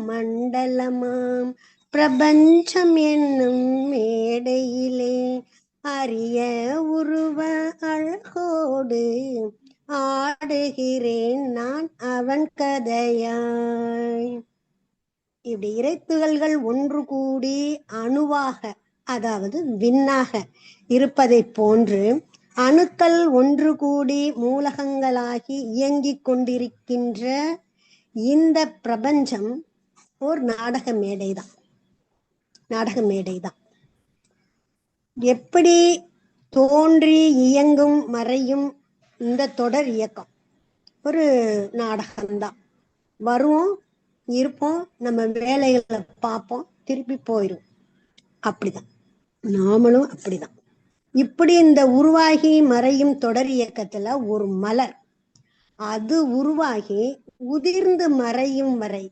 மண்டலமாம் பிரபஞ்சம் என்னும் மேடையிலே அரிய உருவ அழகோடு ஆடுகிறேன் நான் அவன் கதையாய். இப்படி இறைத்துகள்கள் ஒன்று கூடி அணுவாக, அதாவது விண்ணாக இருப்பதை போன்று அணுக்கள் ஒன்று கூடி மூலகங்களாகி இயங்கிக் கொண்டிருக்கின்ற இந்த பிரபஞ்சம் ஒரு நாடக மேடைதான். நாடக மேடைதான். எப்படி தோன்றி இயங்கும் மறையும் இந்த தொடர் இயக்கம் ஒரு நாடகம்தான். வருவோம், இருப்போம், நம்ம வேலைகளை பார்ப்போம், திருப்பி போயிடும். அப்படிதான் நாமளும் அப்படிதான். இப்படி இந்த உருவாகி மறையும் தொடர் இயக்கத்துல ஒரு மலர் அது உருவாகி உதிர்ந்து மறையும் வரை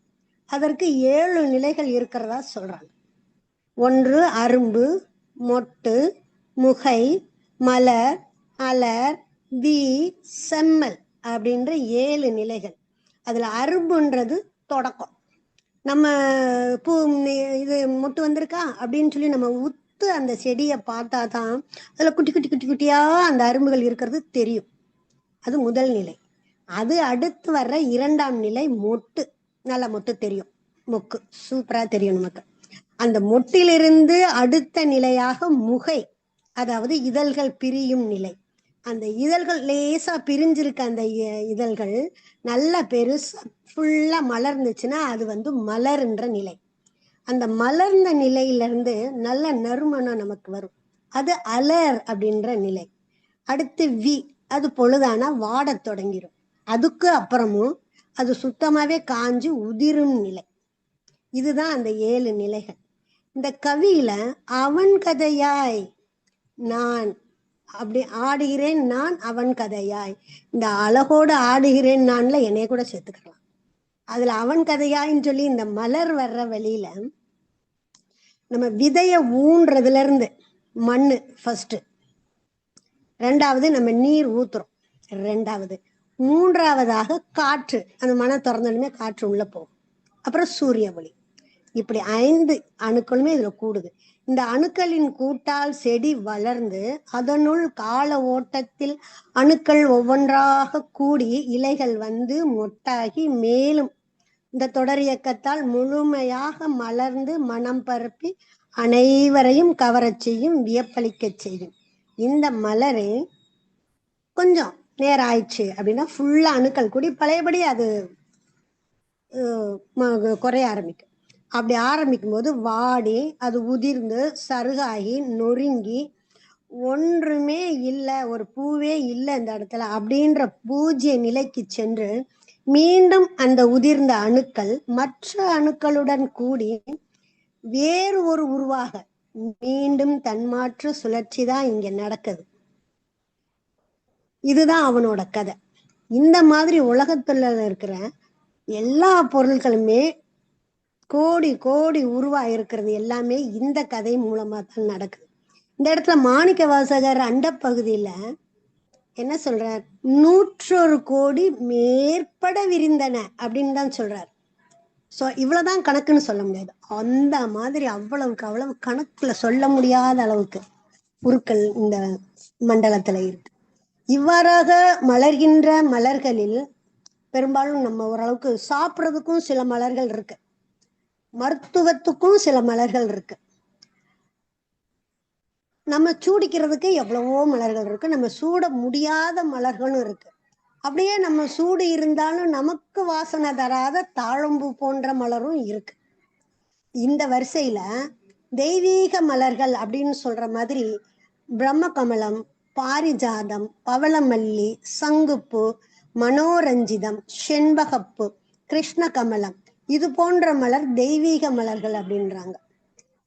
அதற்கு 7 நிலைகள் இருக்கிறதா சொல்றாங்க. 1 அரும்பு, மொட்டு, முகை, மலர், அலர், வி, செம்மல் அப்படின்ற 7 நிலைகள். அதுல அரும்புன்றது தொடக்கம். நம்ம பூ இது மொட்டு வந்திருக்கா அப்படின்னு சொல்லி நம்ம உத்து அந்த செடியை பார்த்தா தான் அதுல குட்டி குட்டி குட்டி குட்டியா அந்த அரும்புகள் இருக்கிறது தெரியும். அது முதல் நிலை. அது அடுத்து வர்ற 2ஆம் நிலை மொட்டு. நல்ல மொட்டு தெரியும், மொக்கு சூப்பரா தெரியும் நமக்கு. அந்த மொட்டிலிருந்து அடுத்த நிலையாக முகை, அதாவது இதழ்கள் பிரியும் நிலை. அந்த இதழ்கள் லேசா பிரிஞ்சிருக்க அந்த இதழ்கள் நல்லா பெருசா ஃபுல்லா மலர்ந்துச்சுன்னா அது மலர்ன்ற நிலை. அந்த மலர்ந்த நிலையிலிருந்து நல்ல நறுமணம் நமக்கு வரும். அது அலர் அப்படின்ற நிலை. அடுத்து வி, அது பொழுதானா வாடத் தொடங்கிரும். அதுக்கு அப்புறமும் அது சுத்தமாவே காஞ்சு உதிரும் நிலை. இதுதான் அந்த 7 நிலைகள். இந்த கவியில அவன் கதையாய் நான் அப்படி ஆடுகிறேன், நான் அவன் கதையாய், இந்த அழகோடு ஆடுகிறேன் நான்ல என்னைய கூட சேர்த்துக்கலாம். அதுல அவன் கதையாயின்னு சொல்லி இந்த மலர் வர்ற வழியில நம்ம விதைய ஊன்றதுல இருந்து மண்ணு ஃபர்ஸ்ட், 2வது நம்ம நீர் ஊத்துறோம் 2வது, 3வதாக காற்று, அந்த மனம் திறந்தோடனே காற்று உள்ள போகும், அப்புறம் சூரிய ஒளி. இப்படி 5 அணுக்களுமே இதுல கூடுது. இந்த அணுக்களின் கூட்டால் செடி வளர்ந்து அதனுள் கால ஓட்டத்தில் அணுக்கள் ஒவ்வொன்றாக கூடி இலைகள் மொட்டாகி மேலும் இந்த தொடர் இயக்கத்தால் முழுமையாக மலர்ந்து மனம் பரப்பி அனைவரையும் கவரச் செய்யும், வியப்பளிக்க செய்யும். இந்த மலரே கொஞ்சம் நேரம் ஆயிடுச்சு அப்படின்னா ஃபுல்லா அணுக்கள் கூடி பழையபடி அது குறைய ஆரம்பிக்கும். அப்படி ஆரம்பிக்கும் போது வாடி அது உதிர்ந்து சருகாகி நொறுங்கி ஒன்றுமே இல்லை, ஒரு பூவே இல்லை இந்த இடத்துல அப்படின்ற பூஜ்ய நிலைக்கு சென்று மீண்டும் அந்த உதிர்ந்த அணுக்கள் மற்ற அணுக்களுடன் கூடி வேறு ஒரு உருவாக மீண்டும் தன்மாற்று சுழற்சி தான் இங்க நடக்குது. இதுதான் அவனோட கதை. இந்த மாதிரி உலகத்துல இருக்கிற எல்லா பொருட்களுமே கோடி கோடி உருவா இருக்கிறது எல்லாமே இந்த கதை மூலமா தான் நடக்குது. இந்த இடத்துல மாணிக்க வாசகர் அண்டப்பகுதியில என்ன சொல்றார், 101 கோடி மேற்பட விரிந்தன அப்படின்னு தான் சொல்றார். ஸோ இவ்வளவுதான் கணக்குன்னு சொல்ல முடியாது. அந்த மாதிரி அவ்வளவுக்கு அவ்வளவு கணக்குல சொல்ல முடியாத அளவுக்கு உருக்கள் இந்த மண்டலத்துல இருக்கு. இவ்வாறாக மலர்கின்ற மலர்களில் பெரும்பாலும் நம்ம ஓரளவுக்கு சாப்பிட்றதுக்கும் சில மலர்கள் இருக்கு, மருத்துவத்துக்கும் சில மலர்கள் இருக்கு, நம்ம சூடிக்கிறதுக்கு எவ்வளவோ மலர்கள் இருக்கு, நம்ம சூட முடியாத மலர்களும் இருக்கு. அப்படியே நம்ம சூடு இருந்தாலும் நமக்கு வாசனை தராத தாழம்பூ போன்ற மலரும் இருக்கு. இந்த வரிசையில தெய்வீக மலர்கள் அப்படின்னு சொல்ற மாதிரி பிரம்ம கமலம், பாரிஜாதம், பவளமல்லி, சங்குப்பூ, மனோரஞ்சிதம், செண்பகப்பூ, கிருஷ்ண கமலம், இது போன்ற மலர் தெய்வீக மலர்கள் அப்படின்றாங்க.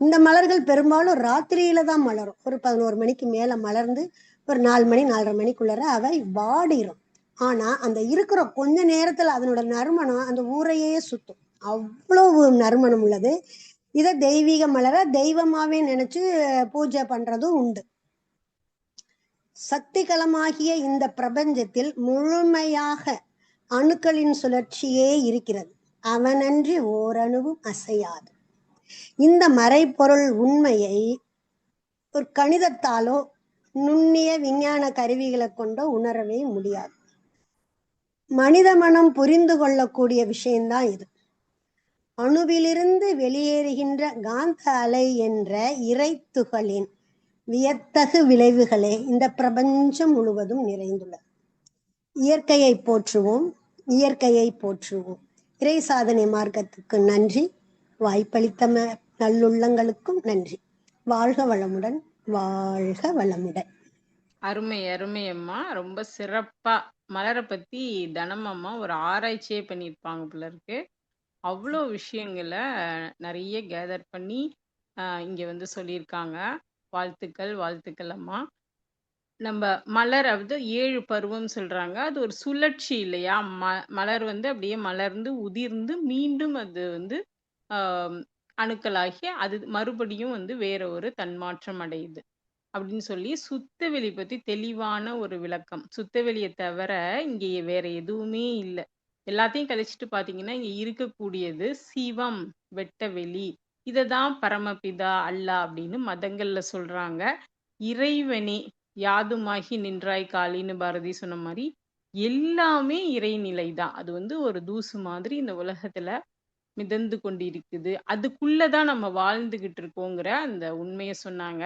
இந்த மலர்கள் பெரும்பாலும் ராத்திரியில தான் மலரும். ஒரு 11 மணிக்கு மேல மலர்ந்து ஒரு 4 மணி 4:30 மணிக்குள்ளர அவை வாடிரும். ஆனா அந்த இருக்கிற கொஞ்ச நேரத்துல அதனோட நறுமணம் அந்த ஊரையே சுத்தும், அவ்வளவு நறுமணம் உள்ளது. இத தெய்வீக மலர தெய்வமாவே நினைச்சு பூஜை பண்றதும் உண்டு. சக்தி களமாகிய இந்த பிரபஞ்சத்தில் முழுமையாக அணுக்களின் சுழற்சியே இருக்கிறது, அவனன்றி ஓரணுவும் அசையாது. இந்த மறைப்பொருள் உண்மையை ஒரு கணிதத்தாலோ நுண்ணிய விஞ்ஞான கருவிகளை கொண்டோ உணரவே முடியாது. மனித மனம் புரிந்து கொள்ளக்கூடிய விஷயம்தான் இது. அணுவிலிருந்து வெளியேறுகின்ற காந்த அலை என்ற இறைத்துகளின் வியத்தகு விளைவுகளே இந்த பிரபஞ்சம் முழுவதும் நிறைந்துள்ளது. இயற்கையை போற்றுவோம், இயற்கையை போற்றுவோம். இறை சாதனை மார்க்கத்துக்கு நன்றி, வாய்ப்பளித்த நல்லுள்ளங்களுக்கும் நன்றி. வாழ்க வளமுடன், வாழ்க வளமுடன். அருமை அருமை அம்மா, ரொம்ப சிறப்பா மலரை பத்தி தனமம்மா ஒரு ஆராய்ச்சியே பண்ணியிருப்பாங்க போல இருக்கு. அவ்வளோ விஷயங்களை நிறைய கேதர் பண்ணி இங்க சொல்லியிருக்காங்க. வாழ்த்துக்கள் வாழ்த்துக்கள் அம்மா. நம்ம மலர் 7 பருவம் சொல்றாங்க, அது ஒரு சுழற்சி இல்லையா? மலர் அப்படியே மலர்ந்து உதிர்ந்து மீண்டும் அது ஆஹ் அணுக்களாகி அது மறுபடியும் வேற ஒரு தன்மாற்றம் அடையுது. அப்படின்னு சொல்லி சுத்தவெளி பத்தி தெளிவான ஒரு விளக்கம். சுத்தவெளியை தவிர இங்க வேற எதுவுமே இல்லை. எல்லாத்தையும் கழிச்சிட்டு பாத்தீங்கன்னா இங்க இருக்கக்கூடியது சிவம், வெட்டவெளி. இததான் பரமபிதா அல்லாஹ் அப்படின்னு மதங்கள்ல சொல்றாங்க. இறைவனே யாதுமாகி நின்றாய் காளின்னு பாரதி சொன்ன மாதிரி எல்லாமே இறைநிலை தான். அது ஒரு தூசு மாதிரி இந்த உலகத்துல மிதந்து கொண்டு இருக்குது. அதுக்குள்ளதான் நம்ம வாழ்ந்துகிட்டு இருக்கோங்கிற அந்த உண்மையை சொன்னாங்க.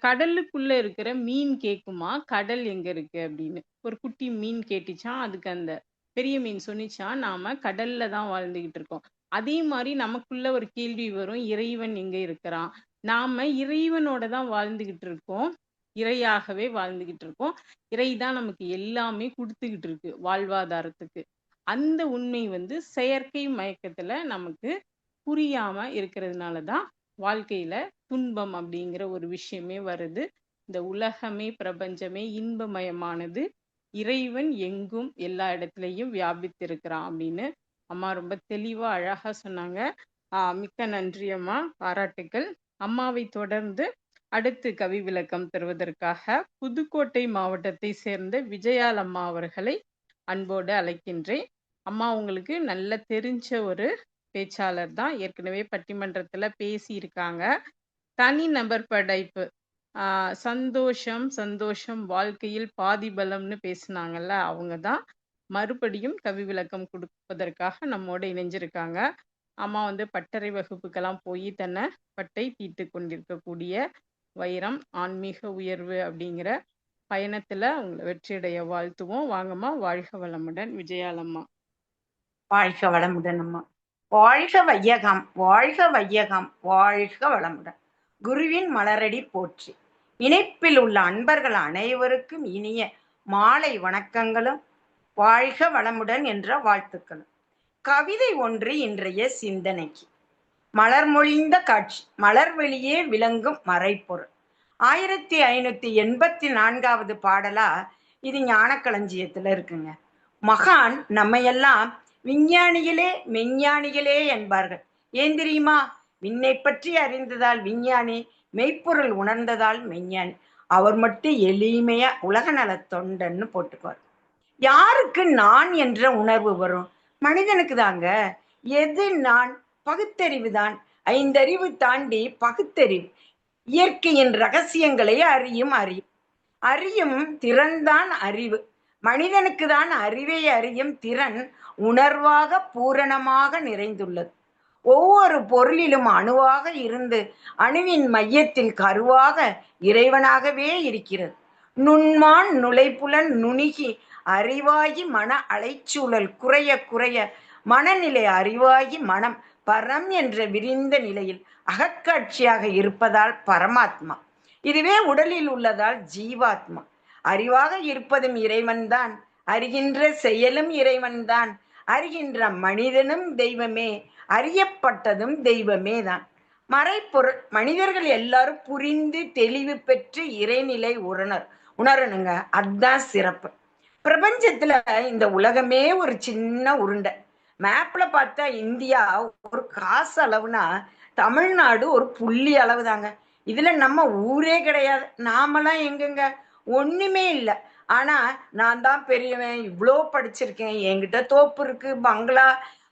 கடலுக்குள்ள இருக்கிற மீன் கேக்குமா கடல் எங்க இருக்கு அப்படின்னு. ஒரு குட்டி மீன் கேட்டுச்சான், அதுக்கு அந்த பெரிய மீன் சொன்னிச்சான், நாம கடல்ல தான் வாழ்ந்துகிட்டு இருக்கோம். அதே மாதிரி நமக்குள்ள ஒரு கேள்வி வரும், இறைவன் எங்க இருக்கிறான்? நாம இறைவனோட தான் வாழ்ந்துகிட்டு இருக்கோம், இறையாகவே வாழ்ந்துகிட்டு இருக்கோம். இறைதான் நமக்கு எல்லாமே கொடுத்துக்கிட்டு இருக்கு வாழ்வாதாரத்துக்கு. அந்த உண்மை செயற்கை மயக்கத்துல நமக்கு புரியாம இருக்கிறதுனாலதான் வாழ்க்கையில துன்பம் அப்படிங்கிற ஒரு விஷயமே வருது. இந்த உலகமே பிரபஞ்சமே இன்பமயமானது. இறைவன் எங்கும் எல்லா இடத்துலயும் வியாபித்திருக்கிறான் அப்படின்னு அம்மா ரொம்ப தெளிவா அழகா சொன்னாங்க. மிக்க நன்றி அம்மா, பாராட்டுக்கள். அம்மாவை தொடர்ந்து அடுத்து கவி விளக்கம் தருவதற்காக புதுக்கோட்டை மாவட்டத்தை சேர்ந்த விஜயால் அம்மா அவர்களை அன்போடு அழைக்கின்றேன். அம்மா உங்களுக்கு நல்ல தெரிஞ்ச ஒரு பேச்சாளர் தான், ஏற்கனவே பட்டிமன்றத்துல பேசி இருக்காங்க. தனி நபர் படைப்பு, சந்தோஷம் சந்தோஷம் வாழ்க்கையில் பாதி பலம்னு பேசினாங்கல்ல, அவங்க தான் மறுபடியும் கவி விளக்கம் கொடுப்பதற்காக நம்மோட இணைஞ்சிருக்காங்க. அம்மா பட்டறை வகுப்புக்கெல்லாம் போய் தன்னை பட்டை தீட்டு கொண்டிருக்கக்கூடிய வைரம் ஆன்மீக உயர்வு அப்படிங்கிற பயணத்துல உங்களை வெற்றியடைய வாழ்த்துவோம். வாங்கம்மா, வாழ்க வளமுடன். விஜயாலம்மா. வாழ்க வளமுடன் அம்மா. வாழ்க வையகம், வாழ்க வையகம், வாழ்க வளமுடன். குருவின் மலரடி போற்றி. இணைப்பில் உள்ள அன்பர்கள் அனைவருக்கும் இனிய மாலை வணக்கங்களும் வாழ்க வளமுடன் என்ற வாழ்த்துக்களும். கவிதை ஒன்று இன்றைய சிந்தனைக்கு. மலர்மொழிந்த காட்சி, மலர் வெளியே விளங்கும் மறைப்பொருள். 1584வது பாடலா இது ஞானக்களஞ்சியத்துல இருக்குங்க. மகான் நம்மையெல்லாம் விஞ்ஞானிகளே மெஞ்ஞானிகளே என்பார்கள். ஏன் தெரியுமா? விண்ணை பற்றி அறிந்ததால் விஞ்ஞானி, மெய்ப்பொருள் உணர்ந்ததால் மெஞ்ஞானி. அவர் மட்டும் எளிமையா உலக நல தொண்டன்னு போட்டுக்குவார். யாருக்கு நான் என்ற உணர்வு வரும்? மனிதனுக்கு தாங்க. எது நான்? பகுத்தறிவு தான். 5 அறிவு தாண்டி பகுத்தறிவு. இயற்கையின் ரகசியங்களை அறியும் திறன்தான் அறிவு. மனிதனுக்கு தான் அறிவை அறியும் திறன் உணர்வாக பூரணமாக நிறைந்துள்ளது. ஒவ்வொரு பொருளிலும் அணுவாக இருந்து அணுவின் மையத்தில் கருவாக இறைவனாகவே இருக்கிறது. நுண்மான் நுழைப்புலன் நுணுகி அறிவாகி மன அலைச்சூழல் குறைய குறைய மனநிலை அறிவாகி மனம் பரம் என்ற விரிந்த நிலையில் அகக்காட்சியாக இருப்பதால் பரமாத்மா. இதுவே உடலில் உள்ளதால் ஜீவாத்மா. அறிவாக இருப்பதும் இறைவன்தான், அறிகின்ற செயலும் இறைவன்தான், அறிகின்ற மனிதனும் தெய்வமே, அறியப்பட்டதும் தெய்வமே தான். மறைப்பொருள் மனிதர்கள் எல்லாரும் புரிந்து தெளிவு பெற்று இறைநிலை உணரணுங்க. அதுதான் சிறப்பு. பிரபஞ்சத்துல இந்த உலகமே ஒரு சின்ன உருண்டை. மேப்ல பார்த்தா இந்தியா ஒரு காசு அளவுனா தமிழ்நாடு ஒரு புள்ளி அளவு தாங்க. இதுல நம்ம ஊரே கிடையாது. நாமெல்லாம் எங்கெங்க? ஒண்ணுமே இல்லை. ஆனா நான் தான் பெரியவன், இவ்வளோ படிச்சிருக்கேன், என்கிட்ட தோப்பு இருக்கு, பங்களா,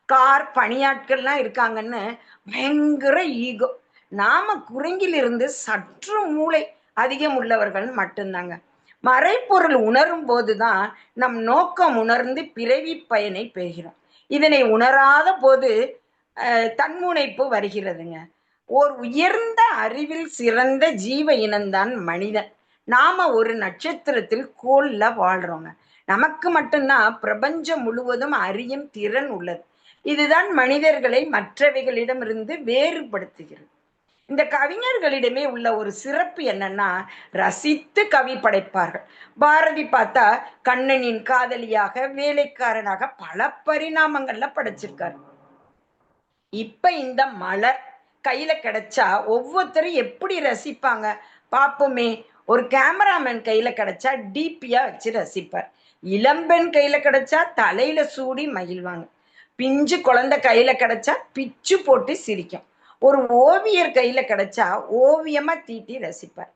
கார், பணியாட்கள்லாம் இருக்காங்கன்னு பயங்கர ஈகோ. நாம குரங்கிலிருந்து சற்று மூளை அதிகம் உள்ளவர்கள் மட்டும்தாங்க. மறைப்பொருள் உணரும் போதுதான் நம் நோக்கம் உணர்ந்து பிறவி பயனை பெறுகிறோம். இதனை உணராத போது தன்முனைப்பு வருகிறதுங்க. ஓர் உயர்ந்த அறிவில் சிறந்த ஜீவ இனம்தான் மனிதன். நாம ஒரு நட்சத்திரத்தில் கோல்ல வாழ்றோங்க. நமக்கு மட்டும்தான் பிரபஞ்சம் முழுவதும் அறியும் திறன் உள்ளது. இதுதான் மனிதர்களை மற்றவைகளிடமிருந்து வேறுபடுத்துகிறது. இந்த கவிஞர்களிடமே உள்ள ஒரு சிறப்பு என்னன்னா, ரசித்து கவி படைப்பார்கள். பாரதி பார்த்தா கண்ணனின் காதலியாக, வேலைக்காரனாக பல பரிணாமங்கள்ல படைச்சிருக்காரு. இப்ப இந்த மலர் கையில கிடைச்சா ஒவ்வொருத்தரும் எப்படி ரசிப்பாங்க பாப்போமே. ஒரு கேமராமேன் கையில கிடைச்சா டிபியா வச்சு ரசிப்பார். இளம்பெண் கையில கிடைச்சா தலையில சூடி மகிழ்வாங்க. பிஞ்சு குழந்தை கையில கிடைச்சா பிச்சு போட்டு சிரிக்கும். ஒரு ஓவியர் கையில கிடைச்சா ஓவியமா தீட்டி ரசிப்பார்.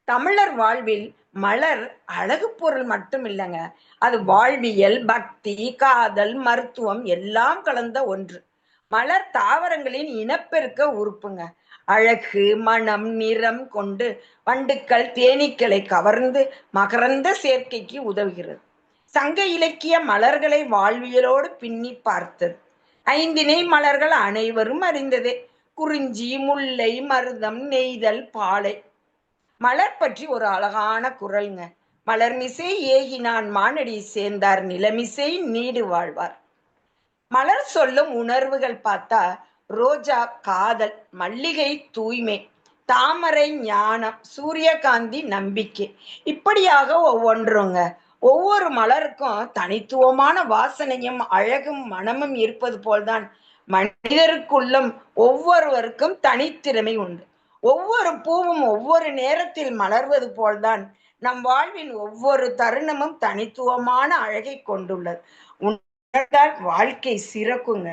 தமிழர் வாழ்வில் மலர் அழகு பொருள் மட்டும் இல்லைங்க, அது வாழ்வியல், பக்தி, காதல், மருத்துவம் எல்லாம் கலந்த ஒன்று. மலர் தாவரங்களின் இனப்பெருக்க உறுப்புங்க. அழகு, மனம், நிறம் கொண்டு வண்டுக்கள் தேனீக்களை கவர்ந்து மகரந்த சேர்க்கைக்கு உதவுகிறது. சங்க இலக்கிய மலர்களை வாழ்வியலோடு பின்னி பார்த்தது. ஐந்திணை மலர்கள் அனைவரும் அறிந்ததே. குறிஞ்சி, முல்லை, மருதம், நெய்தல், பாலை. மலர் பற்றி ஒரு அழகான குறள்ங்க. மலர்மிசை ஏகினான் மானடி சேர்ந்தார் நிலமிசை நீடு வாழ்வார். மலர் சொல்லும் உணர்வுகள் பார்த்தா ரோஜா காதல், மல்லிகை தூய்மை, தாமரை ஞானம், சூரியகாந்தி நம்பிக்கை, இப்படியாக ஒவ்வொன்றுங்க. ஒவ்வொரு மலருக்கும் தனித்துவமான வாசனையும் அழகும் மனமும் இருப்பது போல்தான் மனிதருக்குள்ளும் ஒவ்வொருவருக்கும் தனித்திறமை உண்டு. ஒவ்வொரு பூவும் ஒவ்வொரு நேரத்தில் மலர்வது போல்தான் நம் வாழ்வின் ஒவ்வொரு தருணமும் தனித்துவமான அழகை கொண்டுள்ளது. உணர்ந்தால் வாழ்க்கை சிறக்குங்க.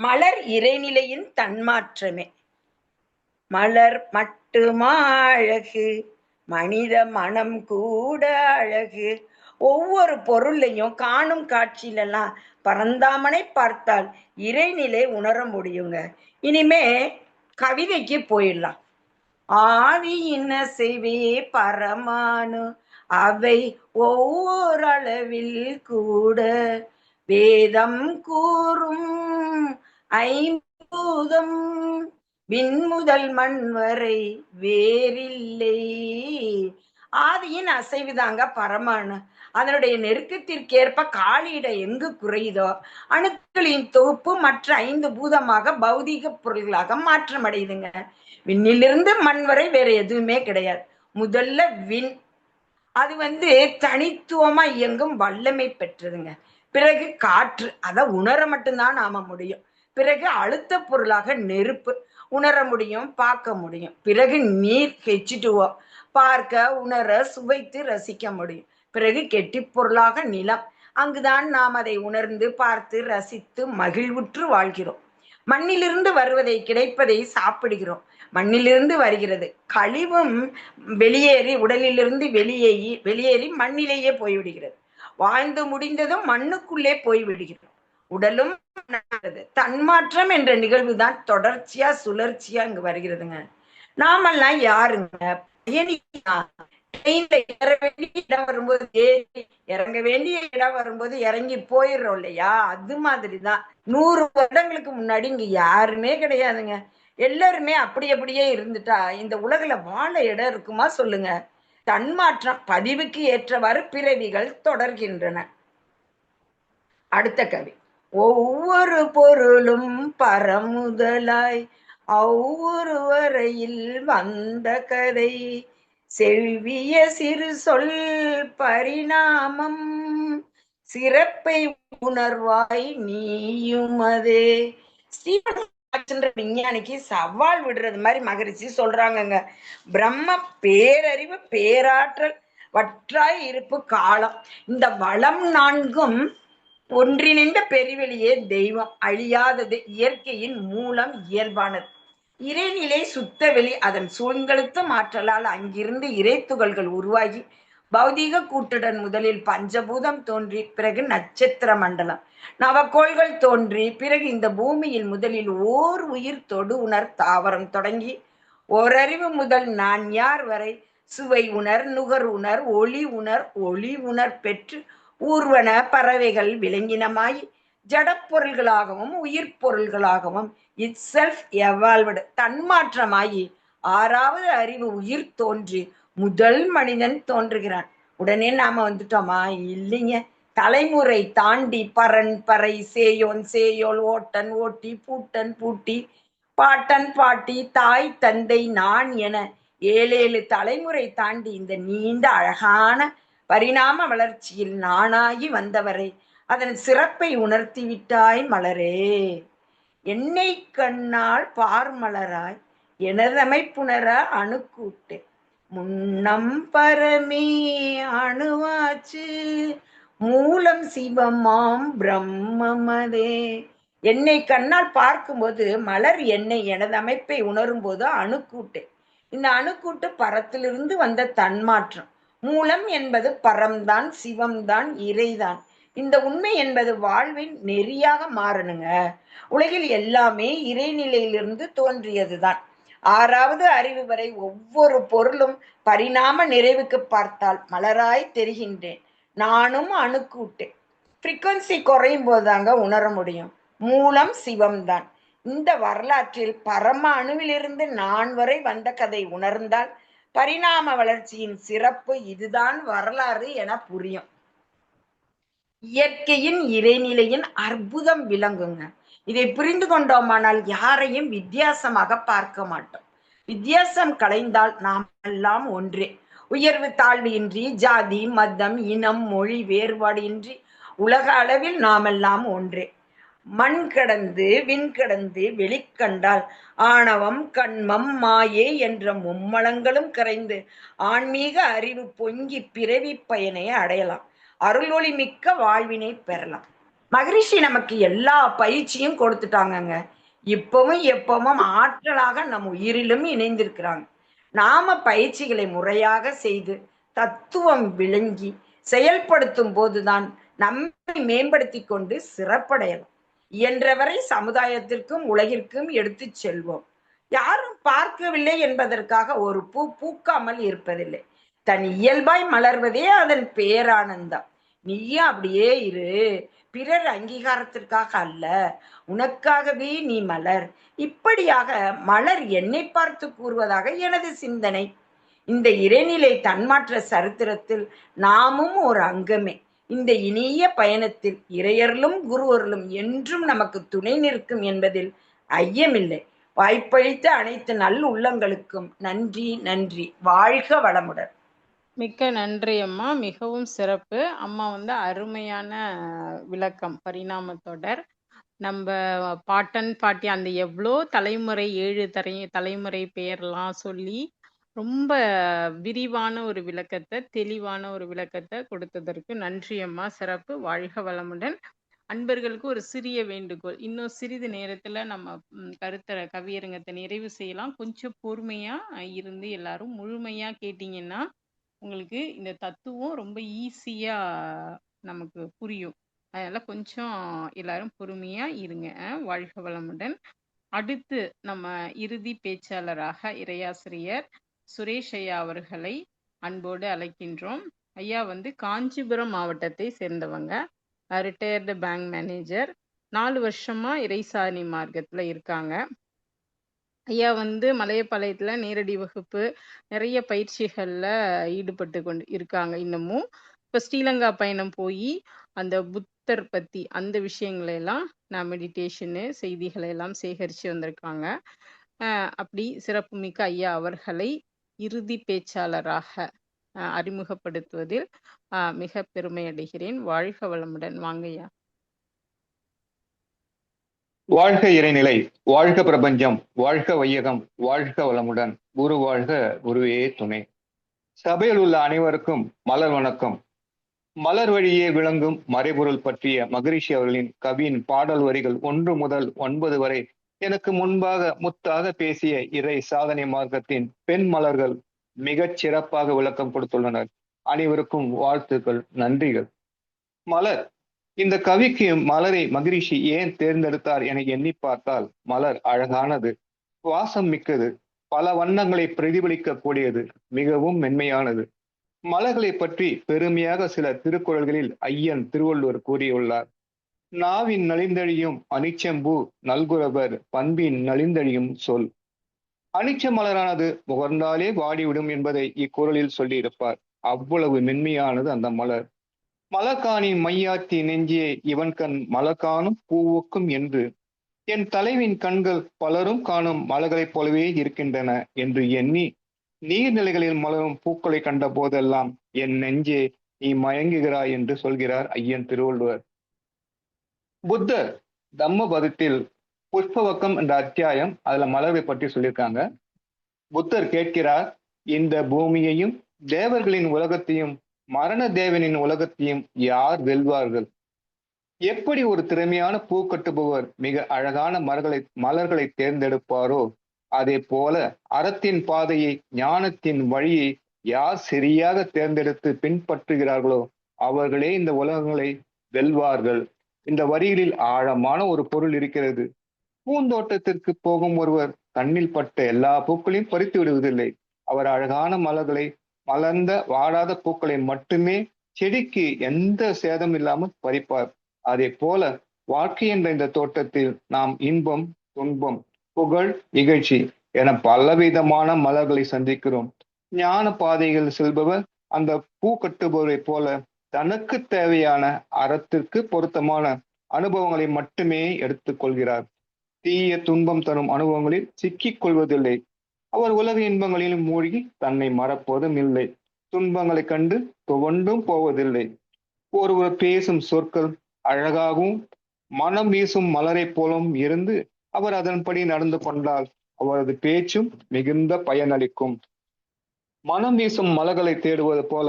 மலர் இறைநிலையின் தன்மாற்றமே. மலர் மட்டுமா அழகு, மனித மனம் கூட அழகு. ஒவ்வொரு பொருளையும் காணும் காட்சியிலெல்லாம் பரந்தாமனை பார்த்தால் இறைநிலை உணர முடியுங்க. இனிமே கவிதைக்கு போயிடலாம். ஆவியின் அசைவே பரமானு அவை ஒவ்வொரு அளவில் கூட வேதம் கூறும் ஐம்பூதம் விண்முதல் மண் வரை வேறில்லை. ஆதியின் அசைவுதாங்க பரமானு. அதனுடைய நெருக்கத்திற்கேற்ப காலியிட எங்கு குறையுதோ அணுக்களின் தொகுப்பு மற்ற 5 பூதமாக பௌதீக பொருள்களாக மாற்றமடையுதுங்க. விண்ணிலிருந்து மண் வரை வேற எதுவுமே கிடையாது. முதல்ல விண், அது தனித்துவமா இயங்கும் வல்லமை பெற்றதுங்க. பிறகு காற்று, அதை உணர மட்டும்தான் நாம முடியும். பிறகு அழுத்த பொருளாக நெருப்பு, உணர முடியும், பார்க்க முடியும். பிறகு நீர் H2O, பார்க்க, உணர, சுவைத்து ரசிக்க முடியும். பிறகு கெட்டி பொருளாக நிலம், அங்குதான் நாம் அதை உணர்ந்து பார்த்து ரசித்து மகிழ்வுற்று வாழ்கிறோம். மண்ணிலிருந்து வருவதை கிடைப்பதை சாப்பிடுகிறோம். மண்ணிலிருந்து வருகிறது கழிவும் வெளியேறி உடலிலிருந்து வெளியேறி மண்ணிலேயே போய்விடுகிறது. வாழ்ந்து முடிந்ததும் மண்ணுக்குள்ளே போய்விடுகிறது. உடலும் தன்மாற்றம் என்ற நிகழ்வுதான் தொடர்ச்சியா சுழற்சியா இங்கு வருகிறதுங்க. நாமெல்லாம் யாருங்க? ஏற வேண்டிய இடம் வரும்போது ஏறி, இறங்க வேண்டிய இடம் வரும்போது இறங்கி போயிடுறோம் இல்லையா? அது மாதிரிதான் 100 வருடங்களுக்கு முன்னாடி இங்க யாருமே கிடையாதுங்க. எல்லாருமே அப்படியே இருந்துட்டா இந்த உலகில வாழ இடம் இருக்குமா சொல்லுங்க? தன்மாற்றம், பதிவுக்கு ஏற்றவாறு பிறவிகள் தொடர்கின்றன. அடுத்த கவி. ஒவ்வொரு பொருளும் பரமுதலாய் ஒவ்வொரு வரையில் வந்த கதை, செவ்விய சிறு சொல் பரிணாமம், சிறப்பை உணர்வாய் நீயும் அதே. விஞ்ஞானிக்கு சவால் விடுறது மாதிரி மகரிஷி சொல்றாங்கங்க. பிரம்ம பேரறிவு பேராற்றல் வற்றாய் இருப்பு காலம், இந்த வளம் 4ம் ஒன்றிணைந்த பெருவெளியே தெய்வம், அழியாதது, இயற்கையின் மூலம், இயல்பானது. இறைநிலை சுத்தவெளி, அதன் சூழ்ந்தெழுத்தும் ஆற்றலால் அங்கிருந்து இறை துகள்கள் உருவாகி பௌதீக கூட்டுடன் முதலில் பஞ்சபூதம் தோன்றி பிறகு நட்சத்திர மண்டலம் நவக்கோள்கள் தோன்றி பிறகு இந்த பூமியில் முதலில் ஓர் உயிர் தொடு உணர் தாவரம் தொடங்கி ஓரறிவு முதல் நான் யார் வரை சுவை உணர், நுகர் உணர், ஒளி உணர் பெற்று ஊர்வன பறவைகள் விலங்கினமாய் ஜடப்பொருள்களாகவும் உயிர் பொருள்களாகவும் இட்செல்ஃப் எவால்வ்டு தன்மாற்றமாயி 6வது அறிவு உயிர் தோன்றி முதல் மனிதன் தோன்றுகிறான். உடனே நாம வந்துட்டோமா? இல்லைங்க. தலைமுறை தாண்டி பரன் பறை சேயோன் சேயோல் ஓட்டன் ஓட்டி பூட்டன் பூட்டி பாட்டன் பாட்டி தாய் தந்தை நான் என 7 தலைமுறை தாண்டி இந்த நீண்ட அழகான பரிணாம வளர்ச்சியில் நானாகி வந்தவரை அதன் சிறப்பை உணர்த்தி விட்டாய் மலரே. என்னை கண்ணால் பார்மலராய் எனதமைப்புணர அணுக்கூட்டு முன்னம் பரமே அணுவாச்சு மூலம் சிவமாம் பிரம்மமதே. என்னை கண்ணால் பார்க்கும்போது மலர் என்னை எனது அமைப்பை உணரும் போது அணுக்கூட்டு இந்த அணுக்கூட்டு பரத்திலிருந்து வந்த தன்மாற்றம். மூலம் என்பது பரம்தான், சிவம்தான், இறைதான். இந்த உண்மை என்பது வாழ்வின் நெறியாக மாறணுங்க. உலகில் எல்லாமே இறைநிலையிலிருந்து தோன்றியதுதான். ஆறாவது அறிவு வரை ஒவ்வொரு பொருளும் பரிணாம நிறைவுக்கு பார்த்தால் மலராய் தெரிகின்றேன். நானும் அணுக்கூட்டு. ஃப்ரீக்வன்சி குறையும் போதுதாங்க உணர முடியும். மூலம் சிவம்தான். இந்த வரலாற்றில் பரம அணுவிலிருந்து நான் வரை வந்த கதை உணர்ந்தால் பரிணாம வளர்ச்சியின் சிறப்பு இதுதான் வரலாறு என புரியும். இயற்கையின் இறைநிலையின் அற்புதம் விளங்குங்க. இதை புரிந்து கொண்டோமானால் யாரையும் வித்தியாசமாக பார்க்க மாட்டோம். வித்தியாசம் களைந்தால் நாம் எல்லாம் ஒன்றே. உயர்வு தாழ்வு இன்றி, ஜாதி மதம் இனம் மொழி வேறுபாடு இன்றி உலக அளவில் நாமெல்லாம் ஒன்றே. மண் கடந்து விண் கடந்து வெளிக்கண்டால் ஆணவம் கண்மம் மாயே என்ற மும்மலங்களும் கரைந்து ஆன்மீக அறிவு பொங்கி பிறவி பயனை அடையலாம். அருளொளி மிக்க வாழ்வினை பெறலாம். மகரிஷி நமக்கு எல்லா பயிற்சியும் கொடுத்துட்டாங்கங்க. இப்பவும் எப்பவும் ஆற்றலாக நம் உயிரிலும் இணைந்திருக்கிறாங்க. நாம பயிற்சிகளை முறையாக செய்து தத்துவம் விளங்கி செயல்படுத்தும் போதுதான் நம்மை மேம்படுத்தி கொண்டு சிறப்படையலாம். இயன்றவரை சமுதாயத்திற்கும் உலகிற்கும் எடுத்து செல்வோம். யாரும் பார்க்கவில்லை என்பதற்காக ஒரு பூ பூக்காமல் இருப்பதில்லை. தன் இயல்பாய் மலர்வதே அதன் பேரானந்தம். நீயும் அப்படியே இரு. பிறர் அங்கீகாரத்திற்காக அல்ல, உனக்காகவே நீ மலர். இப்படியாக மலர் என்னை பார்த்து கூறுவதாக எனது சிந்தனை. இந்த இறைநிலை தன்மாற்ற சரித்திரத்தில் நாமும் ஒரு அங்கமே. இந்த இனிய பயணத்தில் இறையர்களும் குருவர்களும் என்றும் நமக்கு துணை நிற்கும் என்பதில் ஐயமில்லை. வாய்ப்பளித்த அனைத்து நல் உள்ளங்களுக்கும் நன்றி நன்றி. வாழ்க வளமுடன். மிக்க நன்றி அம்மா. மிகவும் சிறப்பு. அம்மா அருமையான விளக்கம் பரிணாமத்தொடர். நம்ம பாட்டன் பாட்டி அந்த எவ்வளோ தலைமுறை 7 தலைமுறை பெயர்லாம் சொல்லி ரொம்ப விரிவான ஒரு விளக்கத்தை, தெளிவான ஒரு விளக்கத்தை கொடுத்ததற்கு நன்றி அம்மா. சிறப்பு. வாழ்க வளமுடன். அன்பர்களுக்கு ஒரு சிறிய வேண்டுகோள். இன்னும் சிறிது நேரத்துல நம்ம கவியரங்கத்தை நிறைவு செய்யலாம். கொஞ்சம் பொறுமையா இருந்து எல்லாரும் முழுமையா கேட்டீங்கன்னா உங்களுக்கு இந்த தத்துவம் ரொம்ப ஈஸியா நமக்கு புரியும். அதனால கொஞ்சம் எல்லாரும் பொறுமையா இருங்க. வாழ்க வளமுடன். அடுத்து நம்ம இறுதி பேச்சாளராக இறையாசிரியர் சுரேஷ் ஐயா அவர்களை அன்போடு அழைக்கின்றோம். ஐயா காஞ்சிபுரம் மாவட்டத்தை சேர்ந்தவங்க. Retired bank manager. 4 வருஷமா இறைசாணி மார்க்கத்துல இருக்காங்க. ஐயா மலையப்பாளையத்துல நேரடி வகுப்பு நிறைய பயிற்சிகள்ல ஈடுபட்டு கொண்டு இருக்காங்க. இன்னமும் இப்ப ஸ்ரீலங்கா பயணம் போய் அந்த புத்தர் பத்தி அந்த விஷயங்களை எல்லாம் நான் மெடிடேஷனு செய்திகளை எல்லாம் சேகரித்து வந்திருக்காங்க. அப்படி சிறப்புமிக்க ஐயா அவர்களை இறுதி பேச்சாளராக அறிமுகப்படுத்துவதில் மிக பெருமை அடைகிறேன். வாழ்க வளமுடன். வாங்கய்யா. வாழ்க இறைநிலை, வாழ்க பிரபஞ்சம், வாழ்க வையகம், வாழ்க வளமுடன். குரு வாழ்க, குருவே துணை. சபையில் உள்ள அனைவருக்கும் மலர் வணக்கம். மலர் வழியே விளங்கும் மறைபொருள் பற்றிய மகரிஷி அவர்களின் கவியின் பாடல் வரிகள் 1 முதல் 9 வரை எனக்கு முன்பாக முத்தாக பேசிய இறை சாதனை மார்க்கத்தின் பெண் மலர்கள் மிகச் சிறப்பாக விளக்கம் கொடுத்துள்ளனர். அனைவருக்கும் வாழ்த்துக்கள், நன்றிகள். மலர், இந்த கவிக்கு மலரை மகரிஷி ஏன் தேர்ந்தெடுத்தார் என எண்ணி பார்த்தால், மலர் அழகானது, வாசம் மிக்கது, பல வண்ணங்களை பிரதிபலிக்க கூடியது, மிகவும் மென்மையானது. மலர்களை பற்றி பெருமையாக சில திருக்குறள்களில் ஐயன் திருவள்ளுவர் கூறியுள்ளார். நாவின் நலிந்தழியும் அனிச்சம்பூ நல்குரவர் பண்பின் நலிந்தழியும் சொல். அனிச்ச மலரானது முகர்ந்தாலே வாடிவிடும் என்பதை இக்குறளில் சொல்லியிருப்பார். அவ்வளவு மென்மையானது அந்த மலர். மலர்காணின் மையாத்தி நெஞ்சே இவன் கண் மலர்காணும் பூவுக்கும் என்று என் தலைவின் கண்கள் பலரும் காணும் மலர்களைப் போலவே இருக்கின்றன என்று எண்ணி நீர்நிலைகளில் மலரும் பூக்களை கண்ட போதெல்லாம் என் நெஞ்சே நீ மயங்குகிறாய் என்று சொல்கிறார் ஐயன் திருவள்ளுவர். புத்தர் தம்மபதத்தில் புஷ்பவக்கம் என்ற அத்தியாயம், அதுல மலரை பற்றி சொல்லியிருக்காங்க. புத்தர் கேட்கிறார், இந்த பூமியையும் தேவர்களின் உலகத்தையும் மரண தேவனின் உலகத்தையும் யார் வெல்வார்கள்? எப்படி ஒரு திறமையான பூ கட்டுபவர் மிக அழகான மலர்களை தேர்ந்தெடுப்பாரோ அதே போல அறத்தின் பாதையை, ஞானத்தின் வழியை யார் சரியாக தேர்ந்தெடுத்து பின்பற்றுகிறார்களோ அவர்களே இந்த உலகங்களை வெல்வார்கள். இந்த வரிகளில் ஆழமான ஒரு பொருள் இருக்கிறது. பூந்தோட்டத்திற்கு போகும் ஒருவர் கண்ணில் பட்ட எல்லா பூக்களையும் பறித்து விடுவதில்லை. அவர் அழகான மலர்களை, மலர்ந்த வாடாத பூக்களை மட்டுமே செடிக்கு எந்த சேதம் இல்லாமல் பறிப்பார். அதே போல வாழ்க்கை என்ற இந்த தோட்டத்தில் நாம் இன்பம், துன்பம், புகழ், இகழ்ச்சி என பலவிதமான மலர்களை சந்திக்கிறோம். ஞான பாதைகள் செல்பவர் அந்த பூ கட்டுபவரை போல தனக்கு தேவையான அறத்திற்கு பொருத்தமான அனுபவங்களை மட்டுமே எடுத்துக் கொள்கிறார். தீய துன்பம் தரும் அனுபவங்களில் சிக்கிக் கொள்வதில்லை. அவர் உலக இன்பங்களில் மூழ்கி தன்னை மறப்பதும் இல்லை. துன்பங்களை கண்டு துவண்டும் போவதில்லை. ஒருவர் பேசும் சொற்கள் அழகாகவும் மனம் வீசும் மலரை போலும் இருந்து அவர் அதன்படி நடந்து கொண்டால் அவரது பேச்சும் மிகுந்த பயனளிக்கும். மனம் வீசும் மலர்களை தேடுவது போல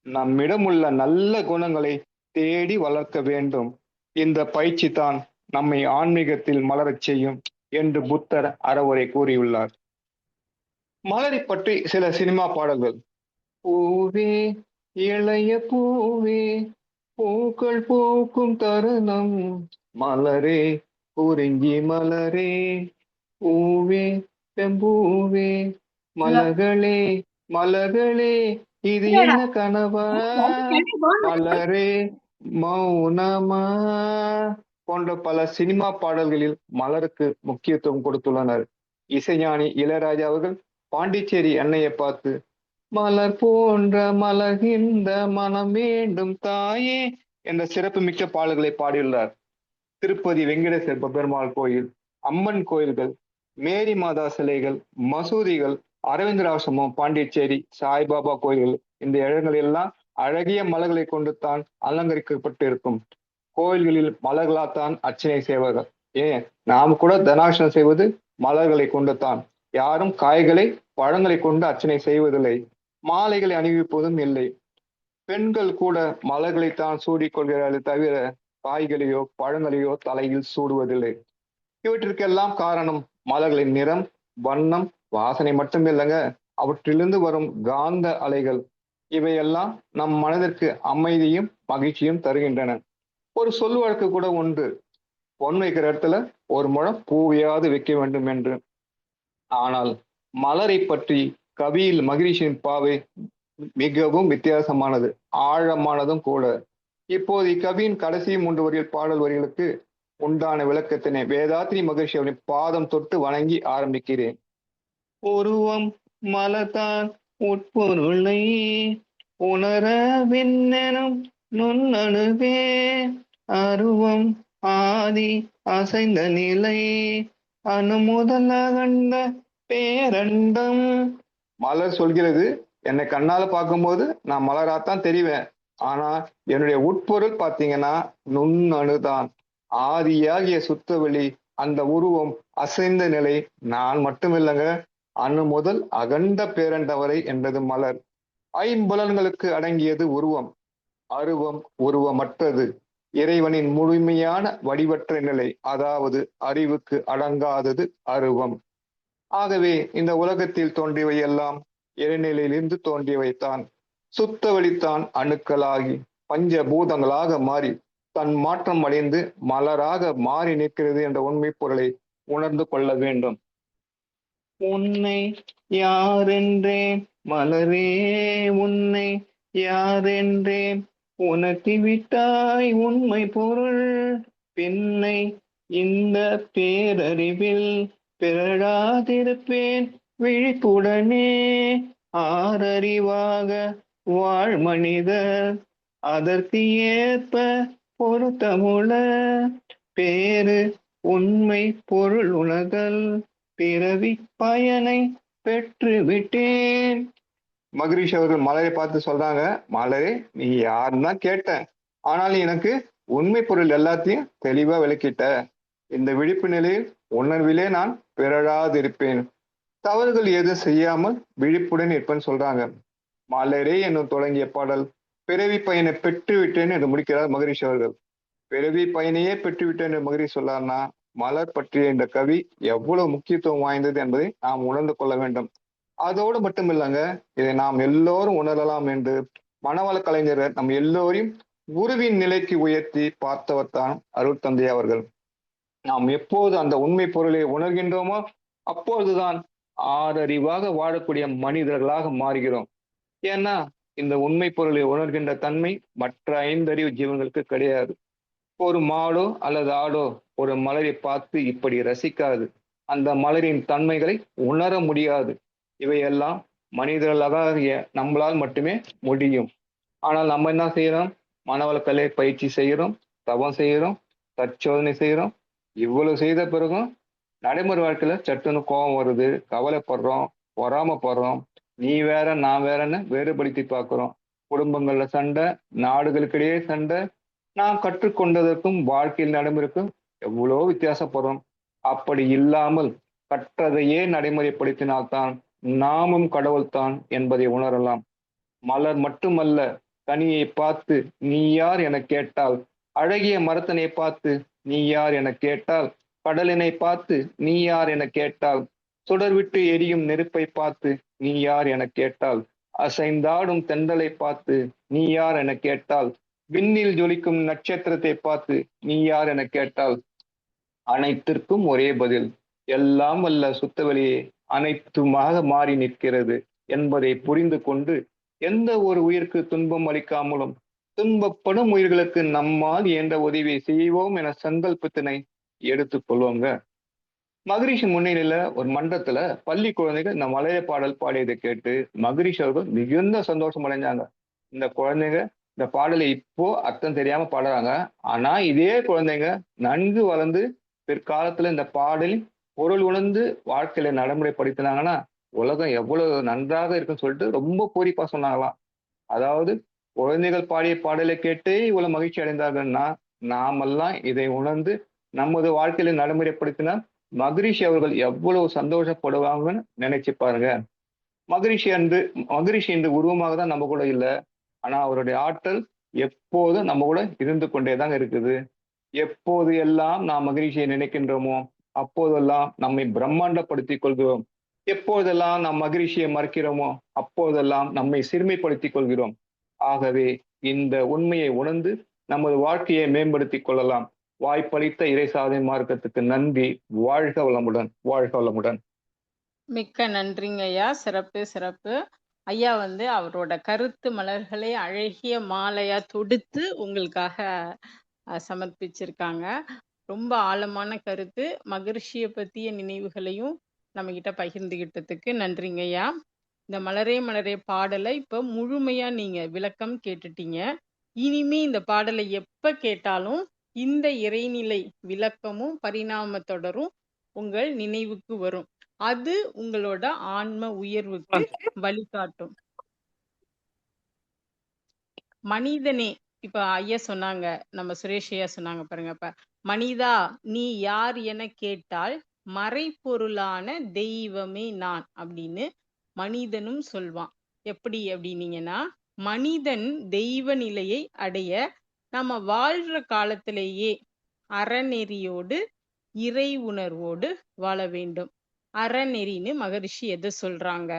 நம்மிடமுள்ள நல்ல குணங்களை தேடி வளர்க்க வேண்டும். இந்த பயிற்சி தான் நம்மை ஆன்மீகத்தில் மலரச் செய்யும் என்று புத்தர் அறவுரை கூறியுள்ளார். மலரை பற்றி சில சினிமா பாடல்கள். பூவே இளைய பூவே, பூக்கள் பூக்கும் தருணம், மலரே குறிஞ்சி மலரே, பூவே செம்பூவே, மலர்களே மலர்களே, இது என்ன கனவா, மலரே மௌனமா போன்ற பல சினிமா பாடல்களில் மலருக்கு முக்கியத்துவம் கொடுத்துள்ளனர். இசைஞானி இளையராஜா அவர்கள் பாண்டிச்சேரி அன்னையை பார்த்து மலர் போன்ற மலர்கின்ற மனம் வேண்டும் தாயே என்ற சிறப்பு மிக்க பாடல்களை பாடியுள்ளார். திருப்பதி வெங்கடேஸ்வர பெருமாள் கோயில், அம்மன் கோயில்கள், மேரி மாதா சிலைகள், மசூதிகள், அரவிந்தர் ஆசிரமம், பாண்டிச்சேரி சாய்பாபா கோயில்கள், இந்த இடங்களெல்லாம் அழகிய மலர்களை கொண்டு தான் அலங்கரிக்கப்பட்டு இருக்கும். கோயில்களில் மலர்களால்தான் அர்ச்சனை செய்வார்கள். ஏன் நாம் கூட தனார்ச்சனை செய்வது மலர்களை கொண்டு தான். யாரும் காய்களை, பழங்களை கொண்டு அர்ச்சனை செய்வதில்லை. மாலைகளை அணிவிப்பதும் இல்லை. பெண்கள் கூட மலர்களைத்தான் சூடிக்கொள்கிறார்கள் தவிர காய்களையோ பழங்களையோ தலையில் சூடுவதில்லை. இவற்றிற்கெல்லாம் காரணம் மலர்களின் நிறம், வண்ணம், வாசனை மட்டும் இல்லைங்க, அவற்றிலிருந்து வரும் காந்த அலைகள். இவையெல்லாம் நம் மனதிற்கு அமைதியும் மகிழ்ச்சியும் தருகின்றன. ஒரு சொல் வழக்கு கூட உண்டு, பொன் வைக்கிற இடத்துல ஒரு முழம் பூவையாவது வைக்க வேண்டும் என்று. ஆனால் மலரை பற்றி கவியில் மகிழ்ச்சியின் பாவை மிகவும் வித்தியாசமானது, ஆழமானதும் கூட. இப்போது இக்கவியின் கடைசி 3 வரிகள் பாடல் வரிகளுக்கு உண்டான விளக்கத்தினை வேதாத்ரி மகிழ்ச்சி அவரின் பாதம் தொட்டு வணங்கி ஆரம்பிக்கிறேன். உருவம் மலர்தான் உட்பொருளை உணர விண்ணெனும் நுண்ணணுவே, அருவம் ஆதி அசைந்த நிலை அணுமுதல் அகண்ட பேரண்டம். மலர் சொல்கிறது, என்னை கண்ணால பார்க்கும்போது நான் மலராத்தான் தெரிவேன். ஆனா என்னுடைய உட்பொருள் பார்த்தீங்கன்னா நுண்ணணுதான், ஆதியாகிய சுத்தவெளி. அந்த உருவம் அசைந்த நிலை நான் மட்டும் இல்லைங்க, அணு முதல் அகண்ட பேரண்ட வரை என்றது மலர். ஐம்புலன்களுக்கு அடங்கியது உருவம். அருவம் உருவமற்றது, இறைவனின் முழுமையான வடிவற்ற நிலை, அதாவது அறிவுக்கு அடங்காதது அருவம். ஆகவே இந்த உலகத்தில் தோன்றியவை எல்லாம் இறைநிலையிலிருந்து தோன்றியவைத்தான். சுத்த வெளித்தான் அணுக்களாகி பஞ்சபூதங்களாக மாறி தன் மாற்றம் அடைந்து மலராக மாறி நிற்கிறது என்ற உண்மை பொருளை உணர்ந்து கொள்ள வேண்டும். உன்னை யாரென்றேன் மலரே, உன்னை யாரென்றேன் உணர்த்தி விட்டாய் உண்மை பொருள், பின்னை இந்த பேரறிவில் பிறழாதிருப்பேன் விழிப்புடனே. ஆறறிவாக வாழ் மனிதர் அதற்கு ஏற்ப பொருத்தமுள்ள பேரு உண்மை பொருள் உணர்தல் பிறவி பயனை பெற்று விட்டேன். மகரிஷி அவர்கள் மலரை பார்த்து சொல்றாங்க, மலரே நீ யாருன்னா கேட்டேன், ஆனால் எனக்கு உண்மை பொருள் எல்லாத்தையும் தெளிவா விளக்கிட்ட. இந்த விழிப்பு நிலையில் உணர்விலே நான் பிறழாதிருப்பேன், தவறுகள் எதுவும் செய்யாமல் விழிப்புடன் இருப்பேன்னு சொல்றாங்க. மலரே என்னும் தொடங்கிய பாடல் பிறவி பயனை பெற்று விட்டேன் என்று முடிக்கிறார் மகரிஷி அவர்கள். பிறவி பயனையே பெற்று விட்டேன் என்று மகரிஷி சொல்லார்னா மலர் பற்றிய இந்த கவி எவ்வளவு முக்கியத்துவம் வாய்ந்தது என்பதை நாம் உணர்ந்து கொள்ள வேண்டும். அதோடு மட்டும் இல்லைங்க, இதை நாம் எல்லோரும் உணரலாம் என்று மனவள கலைஞர் நம் எல்லோரையும் குருவின் நிலைக்கு உயர்த்தி பார்த்தவர் தான் அருள் தந்தை அவர்கள். நாம் எப்போது அந்த உண்மை பொருளை உணர்கின்றோமோ அப்போதுதான் ஆறறிவாக வாழக்கூடிய மனிதர்களாக மாறுகிறோம். ஏன்னா இந்த உண்மை பொருளை உணர்கின்ற தன்மை மற்ற 5 அறிவு ஜீவன்களுக்கு கிடையாது. ஒரு மாடோ அல்லது ஆடோ ஒரு மலரை பார்த்து இப்படி ரசிக்காது. அந்த மலரின் தன்மைகளை உணர முடியாது. இவையெல்லாம் மனிதர்களாக நம்மளால் மட்டுமே முடியும். ஆனால் நம்ம என்ன செய்யறோம்? மனவளக்கலை பயிற்சி செய்யறோம், தவம் செய்யறோம், தற்சோதனை செய்யறோம். இவ்வளவு செய்த பிறகும் நடைமுறை வாழ்க்கையில சட்டுன்னு கோபம் வருது, கவலைப்படுறோம், பொறாமப்படுறோம், நீ வேற நான் வேறன்னு வேறுபடுத்தி பார்க்கிறோம். குடும்பங்கள்ல சண்டை, நாடுகளுக்கிடையே சண்டை. நாம் கற்றுக்கொண்டதற்கும் வாழ்க்கையில் நடைமுறைக்கும் எவ்வளோ வித்தியாசப்படுறோம். அப்படி இல்லாமல் கற்றதையே நடைமுறைப்படுத்தினால்தான் நாமும் கடவுள்தான் என்பதை உணரலாம். மலர் மட்டுமல்ல, கனியை பார்த்து நீ யார் என கேட்டால், அழகிய மரத்தனை பார்த்து நீ யார் என கேட்டால், கடலினை பார்த்து நீ யார் என கேட்டால், சுடர்விட்டு எரியும் நெருப்பை பார்த்து நீ யார் என கேட்டால், அசைந்தாடும் தென்றலை பார்த்து நீ யார் என கேட்டால், விண்ணில் ஜொலிக்கும் நட்சத்திரத்தை பார்த்து நீ யார் என கேட்டால், அனைத்திற்கும் ஒரே பதில், எல்லாம் வல்ல சுத்தவெளியே அனைத்துமாக மாறி நிற்கிறது என்பதை புரிந்து கொண்டு எந்த ஒரு உயிருக்கு துன்பம் அளிக்காமலும் துன்பப்படும் உயிர்களுக்கு நம்மால் என்ற உதவியை செய்வோம் என சங்கல்பத்தினை எடுத்துக்கொள்வோங்க. மகரிஷி முன்னிலையில ஒரு மன்றத்துல பள்ளி குழந்தைகள் இந்த மலைய பாடல் பாடியதை கேட்டு மகரிஷி அவர்கள் மிகுந்த சந்தோஷம் அடைஞ்சாங்க. இந்த குழந்தைங்க இந்த பாடலை இப்போ அர்த்தம் தெரியாம பாடுறாங்க. ஆனா இதே குழந்தைங்க நன்கு வளர்ந்து பிற்காலத்துல இந்த பாடலின் பொருள் உணர்ந்து வாழ்க்கையில நடைமுறைப்படுத்தினாங்கன்னா உலகம் எவ்வளவு நன்றாக இருக்குன்னு சொல்லிட்டு ரொம்ப பூரிப்பா சொன்னாங்களாம். அதாவது குழந்தைகள் பாடிய பாடலை கேட்டே இவ்வளவு மகிழ்ச்சி அடைந்தார்கள்னா நாமெல்லாம் இதை உணர்ந்து நமது வாழ்க்கையில நடைமுறைப்படுத்தினால் மகரிஷி அவர்கள் எவ்வளவு சந்தோஷப்படுவாங்கன்னு நினைச்சு பாருங்க. மகரிஷி இந்த உருவமாக தான் நம்ம கூட இல்லை. ஆனா அவருடைய ஆற்றல் எப்போதும் நம்ம கூட இருந்து கொண்டேதான் இருக்குது. எப்போது எல்லாம் நாம் மகரிஷியை நினைக்கின்றோமோ அப்போதெல்லாம் நம்மை பிரம்மாண்டப்படுத்திக் கொள்கிறோம். எப்போதெல்லாம் நாம் மகரிஷியை மறக்கிறோமோ அப்போதெல்லாம் நம்மை சிறுமைப்படுத்திக் கொள்கிறோம். ஆகவே இந்த உண்மையை உணர்ந்து நமது வாழ்க்கையை மேம்படுத்திக் கொள்ளலாம். வாய்ப்பளித்த இறைசாதனை மார்க்கத்துக்கு நன்றி. வாழ்க வளமுடன், வாழ்க வளமுடன். மிக்க நன்றிங்க ஐயா. சிறப்பு சிறப்பு. ஐயா அவரோட கருத்து மலர்களை அழகிய மாலையா தொடுத்து உங்களுக்காக சமர்ப்பிச்சிருக்காங்க. ரொம்ப ஆழமான கருத்து. மகரிஷியை பத்திய நினைவுகளையும் நம்ம கிட்ட பகிர்ந்துகிட்டதுக்கு நன்றிங்க ஐயா. இந்த மலரே மலரே பாடலை இப்ப முழுமையா நீங்க விளக்கம் கேட்டுட்டீங்க. இனிமே இந்த பாடலை எப்ப கேட்டாலும் இந்த இறைநிலை விளக்கமும் பரிணாம தொடரும் உங்கள் நினைவுக்கு வரும். அது உங்களோட ஆன்ம உயர்வுக்கு வழிகாட்டும். மனிதனே, இப்ப ஐயா சொன்னாங்க, நம்ம சுரேஷ் ஐயா சொன்னாங்க பாருங்க. இப்ப மனிதா நீ யார் என கேட்டால் மறைப்பொருளான தெய்வமே நான் அப்படின்னு மனிதனும் சொல்வான். எப்படி அப்படின்னீங்கன்னா, மனிதன் தெய்வ நிலையை அடைய நம்ம வாழ்ற காலத்திலேயே அறநெறியோடு இறை உணர்வோடு வாழ வேண்டும். அறநெறின்னு மகரிஷி எதை சொல்றாங்க?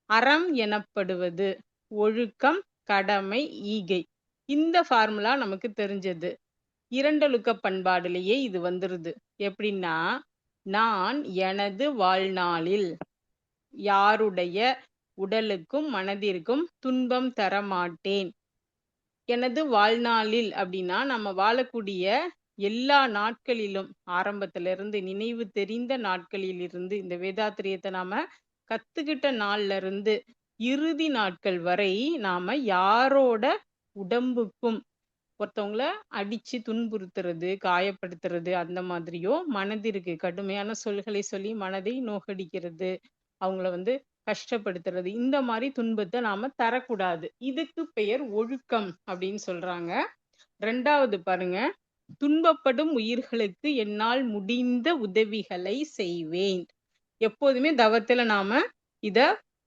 அறம் எனப்படுவது ஒழுக்கம், கடமை, ஈகை. இந்த ஃபார்முலா நமக்கு தெரிஞ்சது. இரண்டொழுக்க பண்பாடுலேயே இது வந்துருது. எப்படின்னா, நான் எனது வாழ்நாளில் யாருடைய உடலுக்கும் மனதிற்கும் துன்பம் தர மாட்டேன். எனது வாழ்நாளில் அப்படின்னா நம்ம வாழக்கூடிய எல்லா நாட்களிலும், ஆரம்பத்துல இருந்து நினைவு தெரிந்த நாட்களில் இருந்து, இந்த வேதாத்திரியத்தை நாம கத்துக்கிட்ட நாள்ல இருந்து இறுதி நாட்கள் வரை நாம யாரோட உடம்புக்கும் ஒருத்தவங்கள அடிச்சு துன்புறுத்துறது, காயப்படுத்துறது, அந்த மாதிரியோ மனதிற்கு கடுமையான சொல்களை சொல்லி மனதை நோகடிக்கிறது, அவங்கள கஷ்டப்படுத்துறது, இந்த மாதிரி துன்பத்தை நாம தரக்கூடாது. இதுக்கு பெயர் ஒழுக்கம் அப்படின்னு சொல்றாங்க. ரெண்டாவது பாருங்க, துன்பப்படும் உயிர்களுக்கு என்னால் முடிந்த உதவிகளை செய்வேன். எப்போதுமே தவத்துல நாம இத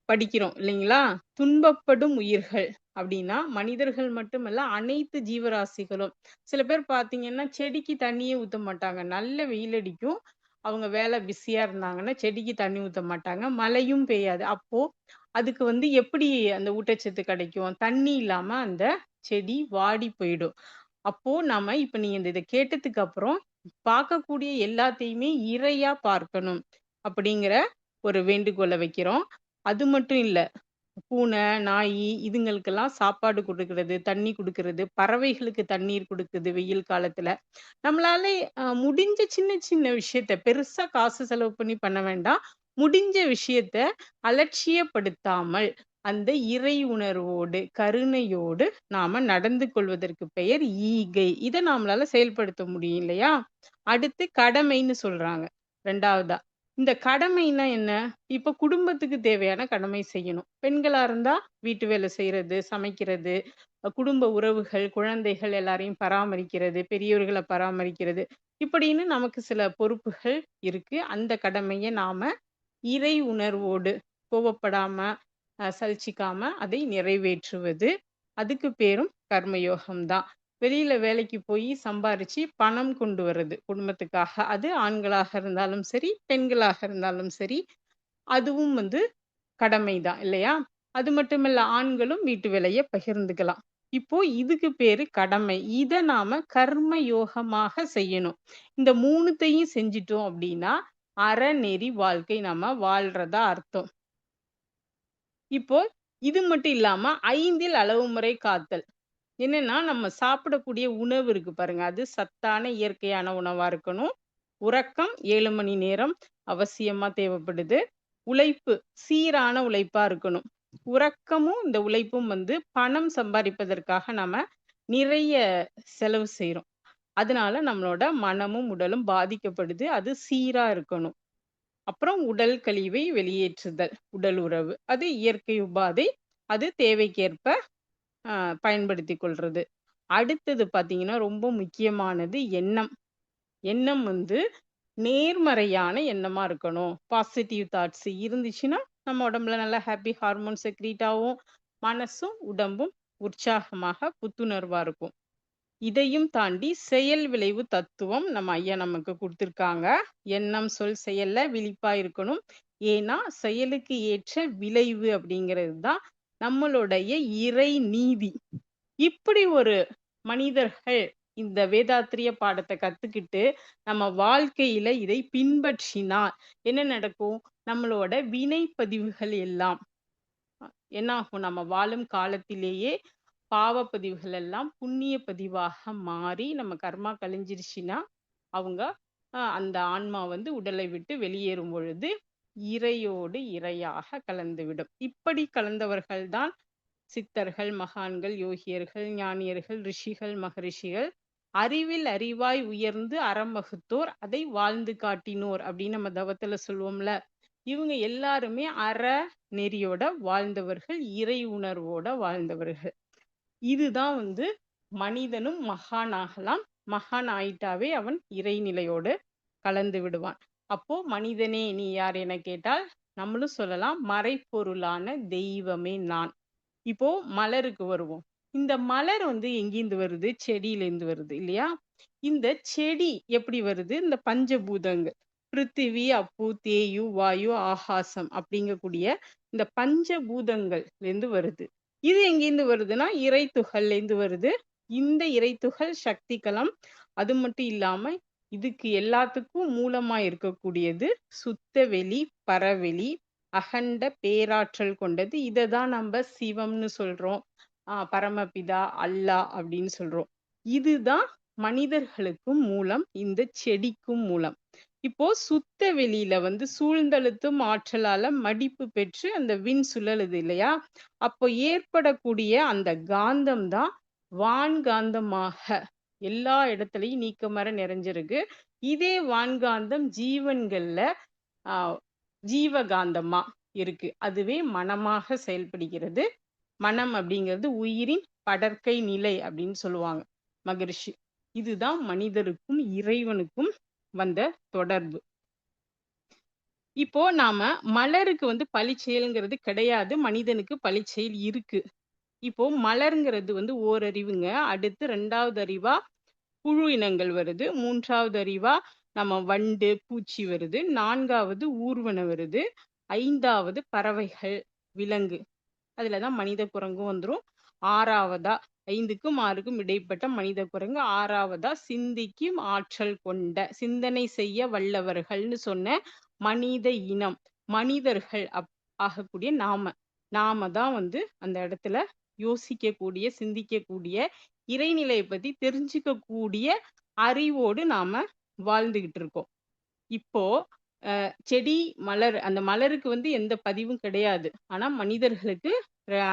படிக்கிறோம் இல்லைங்களா? துன்பப்படும் உயிர்கள் அப்படின்னா மனிதர்கள் மட்டுமல்ல அனைத்து ஜீவராசிகளும். சில பேர் பாத்தீங்கன்னா செடிக்கு தண்ணியே ஊத்த மாட்டாங்க. நல்ல வெயில் அடிக்கும். அவங்க வேலை பிஸியா இருந்தாங்கன்னா செடிக்கு தண்ணி ஊத்த மாட்டாங்க. மழையும் பெய்யாது. அப்போ அதுக்கு வந்து எப்படி அந்த ஊட்டச்சத்து கிடைக்கும்? தண்ணி இல்லாம அந்த செடி வாடி போயிடும். அப்போ நாம இப்ப நீங்க இத கேட்டதுக்கு அப்புறம் பார்க்கக்கூடிய எல்லாத்தையுமே இறையா பார்க்கணும் அப்படிங்கிற ஒரு வேண்டுகோளை வைக்கிறோம். அது மட்டும் இல்ல, பூனை, நாய் இதுங்களுக்கெல்லாம் சாப்பாடு குடுக்கிறது, தண்ணி குடுக்கிறது, பறவைகளுக்கு தண்ணீர் குடுக்குது வெயில் காலத்துல. நம்மளால முடிஞ்ச சின்ன சின்ன விஷயத்த பெருசா காசு செலவு பண்ணி பண்ண வேண்டாம். முடிஞ்ச விஷயத்த அலட்சியப்படுத்தாமல் அந்த இறை உணர்வோடு, கருணையோடு நாம நடந்து கொள்வதற்கு பெயர் ஈகை. இத நம்மளால செயல்படுத்த முடியும் இல்லையா? அடுத்து கடமைன்னு சொல்றாங்க 2வதா. இந்த கடமைன்னா என்ன? இப்ப குடும்பத்துக்கு தேவையான கடமை செய்யணும். பெண்களா இருந்தா வீட்டு வேலை செய்யறது, சமைக்கிறது, குடும்ப உறவுகள், குழந்தைகள் எல்லாரையும் பராமரிக்கிறது, பெரியோர்களை பராமரிக்கிறது, இப்படின்னு நமக்கு சில பொறுப்புகள் இருக்கு. அந்த கடமையை நாம இறை உணர்வோடு கோவப்படாம சலிச்சிக்காம அதை நிறைவேற்றுவது. அதுக்கு பேரும் கர்மயோகம்தான். வெளியில வேலைக்கு போய் சம்பாரிச்சு பணம் கொண்டு வர்றது குடும்பத்துக்காக. அது ஆண்களாக இருந்தாலும் சரி, பெண்களாக இருந்தாலும் சரி, அதுவும் வந்து கடமைதான் இல்லையா? அது மட்டுமல்ல, ஆண்களும் வீட்டு வேலையை பகிர்ந்துக்கலாம். இப்போ இதுக்கு பேரு கடமை. இத நாம கர்ம யோகமாக செய்யணும். இந்த 3த்தையும் செஞ்சிட்டோம் அப்படின்னா அறநெறி வாழ்க்கை நாம வாழ்றதா அர்த்தம். இப்போ இது மட்டும் இல்லாம 5ல் அளவு முறை காத்தல். என்னன்னா, நம்ம சாப்பிடக்கூடிய உணவு இருக்கு பாருங்க, அது சத்தான இயற்கையான உணவா இருக்கணும். உறக்கம் 7 மணி நேரம் அவசியமா தேவைப்படுது. உழைப்பு சீரான உழைப்பா இருக்கணும். உறக்கமும் இந்த உழைப்பும் வந்து பணம் சம்பாதிப்பதற்காக நாம நிறைய செலவு செய்றோம். அதனால நம்மளோட மனமும் உடலும் பாதிக்கப்படுது. அது சீரா இருக்கணும். அப்புறம் உடல் கழிவை வெளியேற்றுதல், உடல் உறவு, அது இயற்கை உபாதை. அது தேவைக்கேற்ப பயன்படுத்திக் கொள்றது. அடுத்தது பாத்தீங்கன்னா ரொம்ப முக்கியமானது எண்ணம். எண்ணம் வந்து நேர்மறையான எண்ணமா இருக்கணும். பாசிட்டிவ் தாட்ஸ் இருந்துச்சுன்னா நம்ம உடம்புல நல்ல ஹாப்பி ஹார்மோன் செக்ரீட் ஆகும். மனசும் உடம்பும் உற்சாகமாக புத்துணர்வா இருக்கும். இதையும் தாண்டி செயல் விளைவு தத்துவம் நம்ம ஐயா நமக்கு கொடுத்திருக்காங்க. எண்ணம் சொல் செயல்ல விழிப்பா இருக்கணும். ஏன்னா செயலுக்கு ஏற்ற விளைவு அப்படிங்கிறது தான் நம்மளுடைய இறை நீதி. இப்படி ஒரு மனிதர்கள் இந்த வேதாத்திரிய பாடத்தை கத்துக்கிட்டு நம்ம வாழ்க்கையில இதை பின்பற்றினால் என்ன நடக்கும்? நம்மளோட வினை பதிவுகள் எல்லாம் என்ன ஆகும்? நம்ம வாழும் காலத்திலேயே பாவப்பதிவுகள் எல்லாம் புண்ணிய பதிவாக மாறி நம்ம கர்மா கழிஞ்சிருச்சுன்னா அவங்க அந்த ஆன்மா வந்து உடலை விட்டு வெளியேறும் பொழுது இறையோடு இறையாக கலந்துவிடும். இப்படி கலந்தவர்கள் தான் சித்தர்கள், மகான்கள், யோகியர்கள், ஞானியர்கள், ரிஷிகள், மகரிஷிகள். அறிவில் அறிவாய் உயர்ந்து அறம் வகுத்தோர், அதை வாழ்ந்து காட்டினோர் அப்படின்னு நம்ம தவத்துல சொல்லுவோம்ல. இவங்க எல்லாருமே அற நெறியோட வாழ்ந்தவர்கள், இறை உணர்வோட வாழ்ந்தவர்கள். இதுதான் வந்து மனிதனும் மகான் ஆகலாம். மகான் ஆயிட்டாவே அவன் இறைநிலையோடு கலந்து விடுவான். அப்போ மனிதனே நீ யார் என கேட்டால் நம்மளும் சொல்லலாம், மறைப்பொருளான தெய்வமே நான். இப்போ மலருக்கு வருவோம். இந்த மலர் வந்து எங்கிருந்து வருது? செடியிலேருந்து வருது இல்லையா? இந்த செடி எப்படி வருது? இந்த பஞ்சபூதங்கள் பிருத்திவி, அப்பு, தேயு, வாயு, ஆகாசம் அப்படிங்கக்கூடிய இந்த பஞ்சபூதங்கள்ல இருந்து வருது. இது எங்கிருந்து வருதுன்னா இறைத்துகள்ல இருந்து வருது. இந்த இறைத்துகள் சக்தி களம். அது மட்டும் இல்லாம இதுக்கு எல்லாத்துக்கும் மூலமா இருக்கக்கூடியது சுத்த வெளி, பரவெளி, அகண்ட பேராற்றல் கொண்டது. இததான் நம்ம சிவம்னு சொல்றோம், பரமபிதா, அல்லாஹ் அப்படின்னு சொல்றோம். இதுதான் மனிதர்களுக்கும் மூலம், இந்த செடிக்கும் மூலம். இப்போ சுத்த வெளியில வந்து சூழ்ந்தழுத்தும் ஆற்றலால மடிப்பு பெற்று அந்த விண் சுழலுது இல்லையா? அப்போ ஏற்படக்கூடிய அந்த காந்தம் தான் வான்காந்தமாக எல்லா இடத்துலயும் நீக்கமர நிறைஞ்சிருக்கு. இதே வான்காந்தம் ஜீவன்கள்ல ஜீவகாந்தமா இருக்கு. அதுவே மனமாக செயல்படுகிறது. மனம் அப்படிங்கிறது உயிரின் படற்கை நிலை அப்படின்னு சொல்லுவாங்க மகரிஷி. இதுதான் மனிதருக்கும் இறைவனுக்கும் வந்த தொடர்பு. இப்போ நாம மலருக்கு வந்து பழிச்செயல்ங்கிறது கிடையாது, மனிதனுக்கு பழிச்செயல் இருக்கு. இப்போ மலர்ங்கிறது வந்து ஓரறிவுங்க. அடுத்து 2வது அறிவா புழு இனங்கள் வருது. 3வது அறிவா நம்ம வண்டு, பூச்சி வருது. 4வது ஊர்வன வருது. 5வது பறவைகள், விலங்கு. அதுலதான் மனித குரங்கும் வந்துரும். 6வதா 5க்கும் 6க்கும் இடைப்பட்ட மனித குரங்கு. 6வதா சிந்திக்கும் ஆற்றல் கொண்ட, சிந்தனை செய்ய வல்லவர்கள்னு சொன்ன மனித இனம், மனிதர்கள் ஆகக்கூடிய நாம தான் வந்து அந்த இடத்துல யோசிக்கக்கூடிய, சிந்திக்கக்கூடிய, இறைநிலையை பத்தி தெரிஞ்சுக்கக்கூடிய அறிவோடு நாம வாழ்ந்துகிட்டு இருக்கோம். இப்போ செடி, மலர், அந்த மலருக்கு வந்து எந்த பதிவும் கிடையாது. ஆனா மனிதர்களுக்கு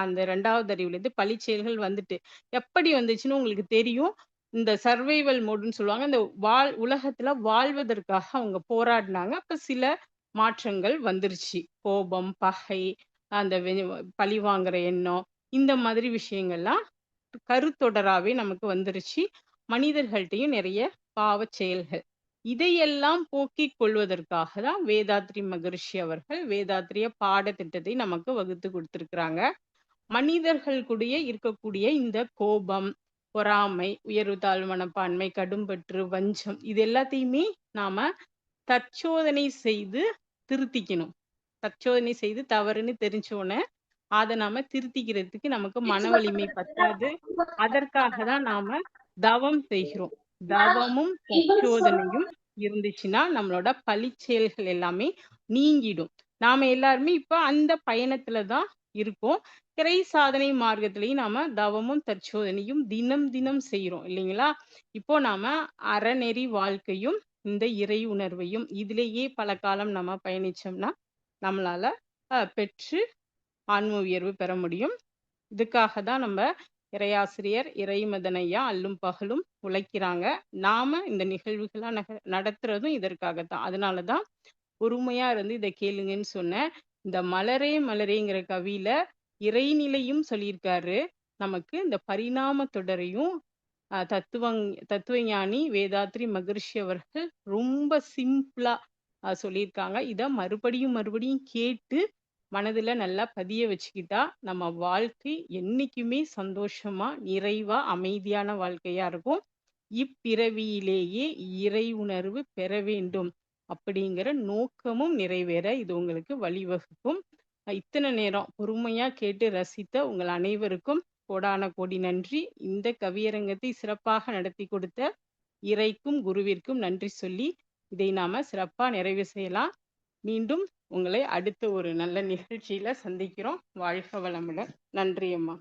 அந்த 2வது அறிவுல இருந்து பழிச்செயல்கள் வந்துட்டு எப்படி வந்துச்சுன்னு உங்களுக்கு தெரியும். இந்த சர்வைவல் மோடுன்னு சொல்லுவாங்க. இந்த உலகத்துல வாழ்வதற்காக அவங்க போராடினாங்க. அப்ப சில மாற்றங்கள் வந்துருச்சு. கோபம், பகை, அந்த பழி வாங்குற எண்ணம், இந்த மாதிரி விஷயங்கள்லாம் கருத்தொடராவே நமக்கு வந்துருச்சு. மனிதர்கள்ட்டையும் நிறைய பாவ செயல்கள். இதையெல்லாம் போக்கிக் கொள்வதற்காக தான் வேதாத்ரி மகரிஷி அவர்கள் வேதாத்ரிய பாடத்திட்டத்தை நமக்கு வகுத்து கொடுத்திருக்கிறாங்க. மனிதர்களுடைய இருக்கக்கூடிய இந்த கோபம், பொறாமை, உயர்வு தாழ்வு மனப்பான்மை, கடும்பற்று, வஞ்சம், இது எல்லாத்தையுமே நாம தற்சோதனை செய்து திருத்திக்கணும். தற்சோதனை செய்து தவறுன்னு தெரிஞ்சோன்னே அதை நாம திருத்திக்கிறதுக்கு நமக்கு மன வலிமை பத்தாது. அதற்காக தான் நாம தவம் செய்கிறோம். தவமும் தற்சோதனையும் இருந்துச்சுன்னா நம்மளோட பழிச்செயல்கள் எல்லாமே நீங்கிடும். நாம எல்லாருமே இப்ப அந்த பயணத்துலதான் இருக்கோம். இறை சாதனை மார்க்கத்திலையும் நாம தவமும் தற்சோதனையும் தினம் தினம் செய்யறோம் இல்லைங்களா? இப்போ நாம அறநெறி வாழ்க்கையும் இந்த இறை உணர்வையும் இதிலேயே பல காலம் நம்ம பயணிச்சோம்னா நம்மளால பெற்று ஆன்ம உயர்வு பெற முடியும். இதுக்காக தான் நம்ம இறையாசிரியர் இறைமதன் ஐயா அல்லும் பகலும் உழைக்கிறாங்க. நாம இந்த நிகழ்வுகளா நடத்துறதும் இதற்காகத்தான். அதனாலதான் பொறுமையா இருந்து இதை கேளுங்கன்னு சொன்னேன். இந்த மலரே மலரேங்கிற கவியில இறைநிலையும் சொல்லியிருக்காரு. நமக்கு இந்த பரிணாம தொடரையும் தத்துவஞானி வேதாத்ரி மகரிஷி அவர்கள் ரொம்ப சிம்பிளா சொல்லியிருக்காங்க. இத மறுபடியும் கேட்டு மனதுல நல்லா பதிய வச்சுக்கிட்டா நம்ம வாழ்க்கை என்னைக்குமே சந்தோஷமா, நிறைவா, அமைதியான வாழ்க்கையா இருக்கும். இப்பிறவியிலேயே இறை உணர்வு பெற வேண்டும் அப்படிங்கிற நோக்கமும் நிறைவேற இது உங்களுக்கு வழிவகுக்கும். இத்தனை நேரம் பொறுமையா கேட்டு ரசித்த உங்கள் அனைவருக்கும் கோடான கோடி நன்றி. இந்த கவியரங்கத்தை சிறப்பாக நடத்தி கொடுத்த இறைக்கும் குருவிற்கும் நன்றி சொல்லி இதை நாம சிறப்பா நிறைவு செய்யலாம். மீண்டும் உங்களை அடுத்த ஒரு நல்ல நிகழ்ச்சியில சந்திக்கிறோம். வாழ்க வளமுடன். நன்றி அம்மா.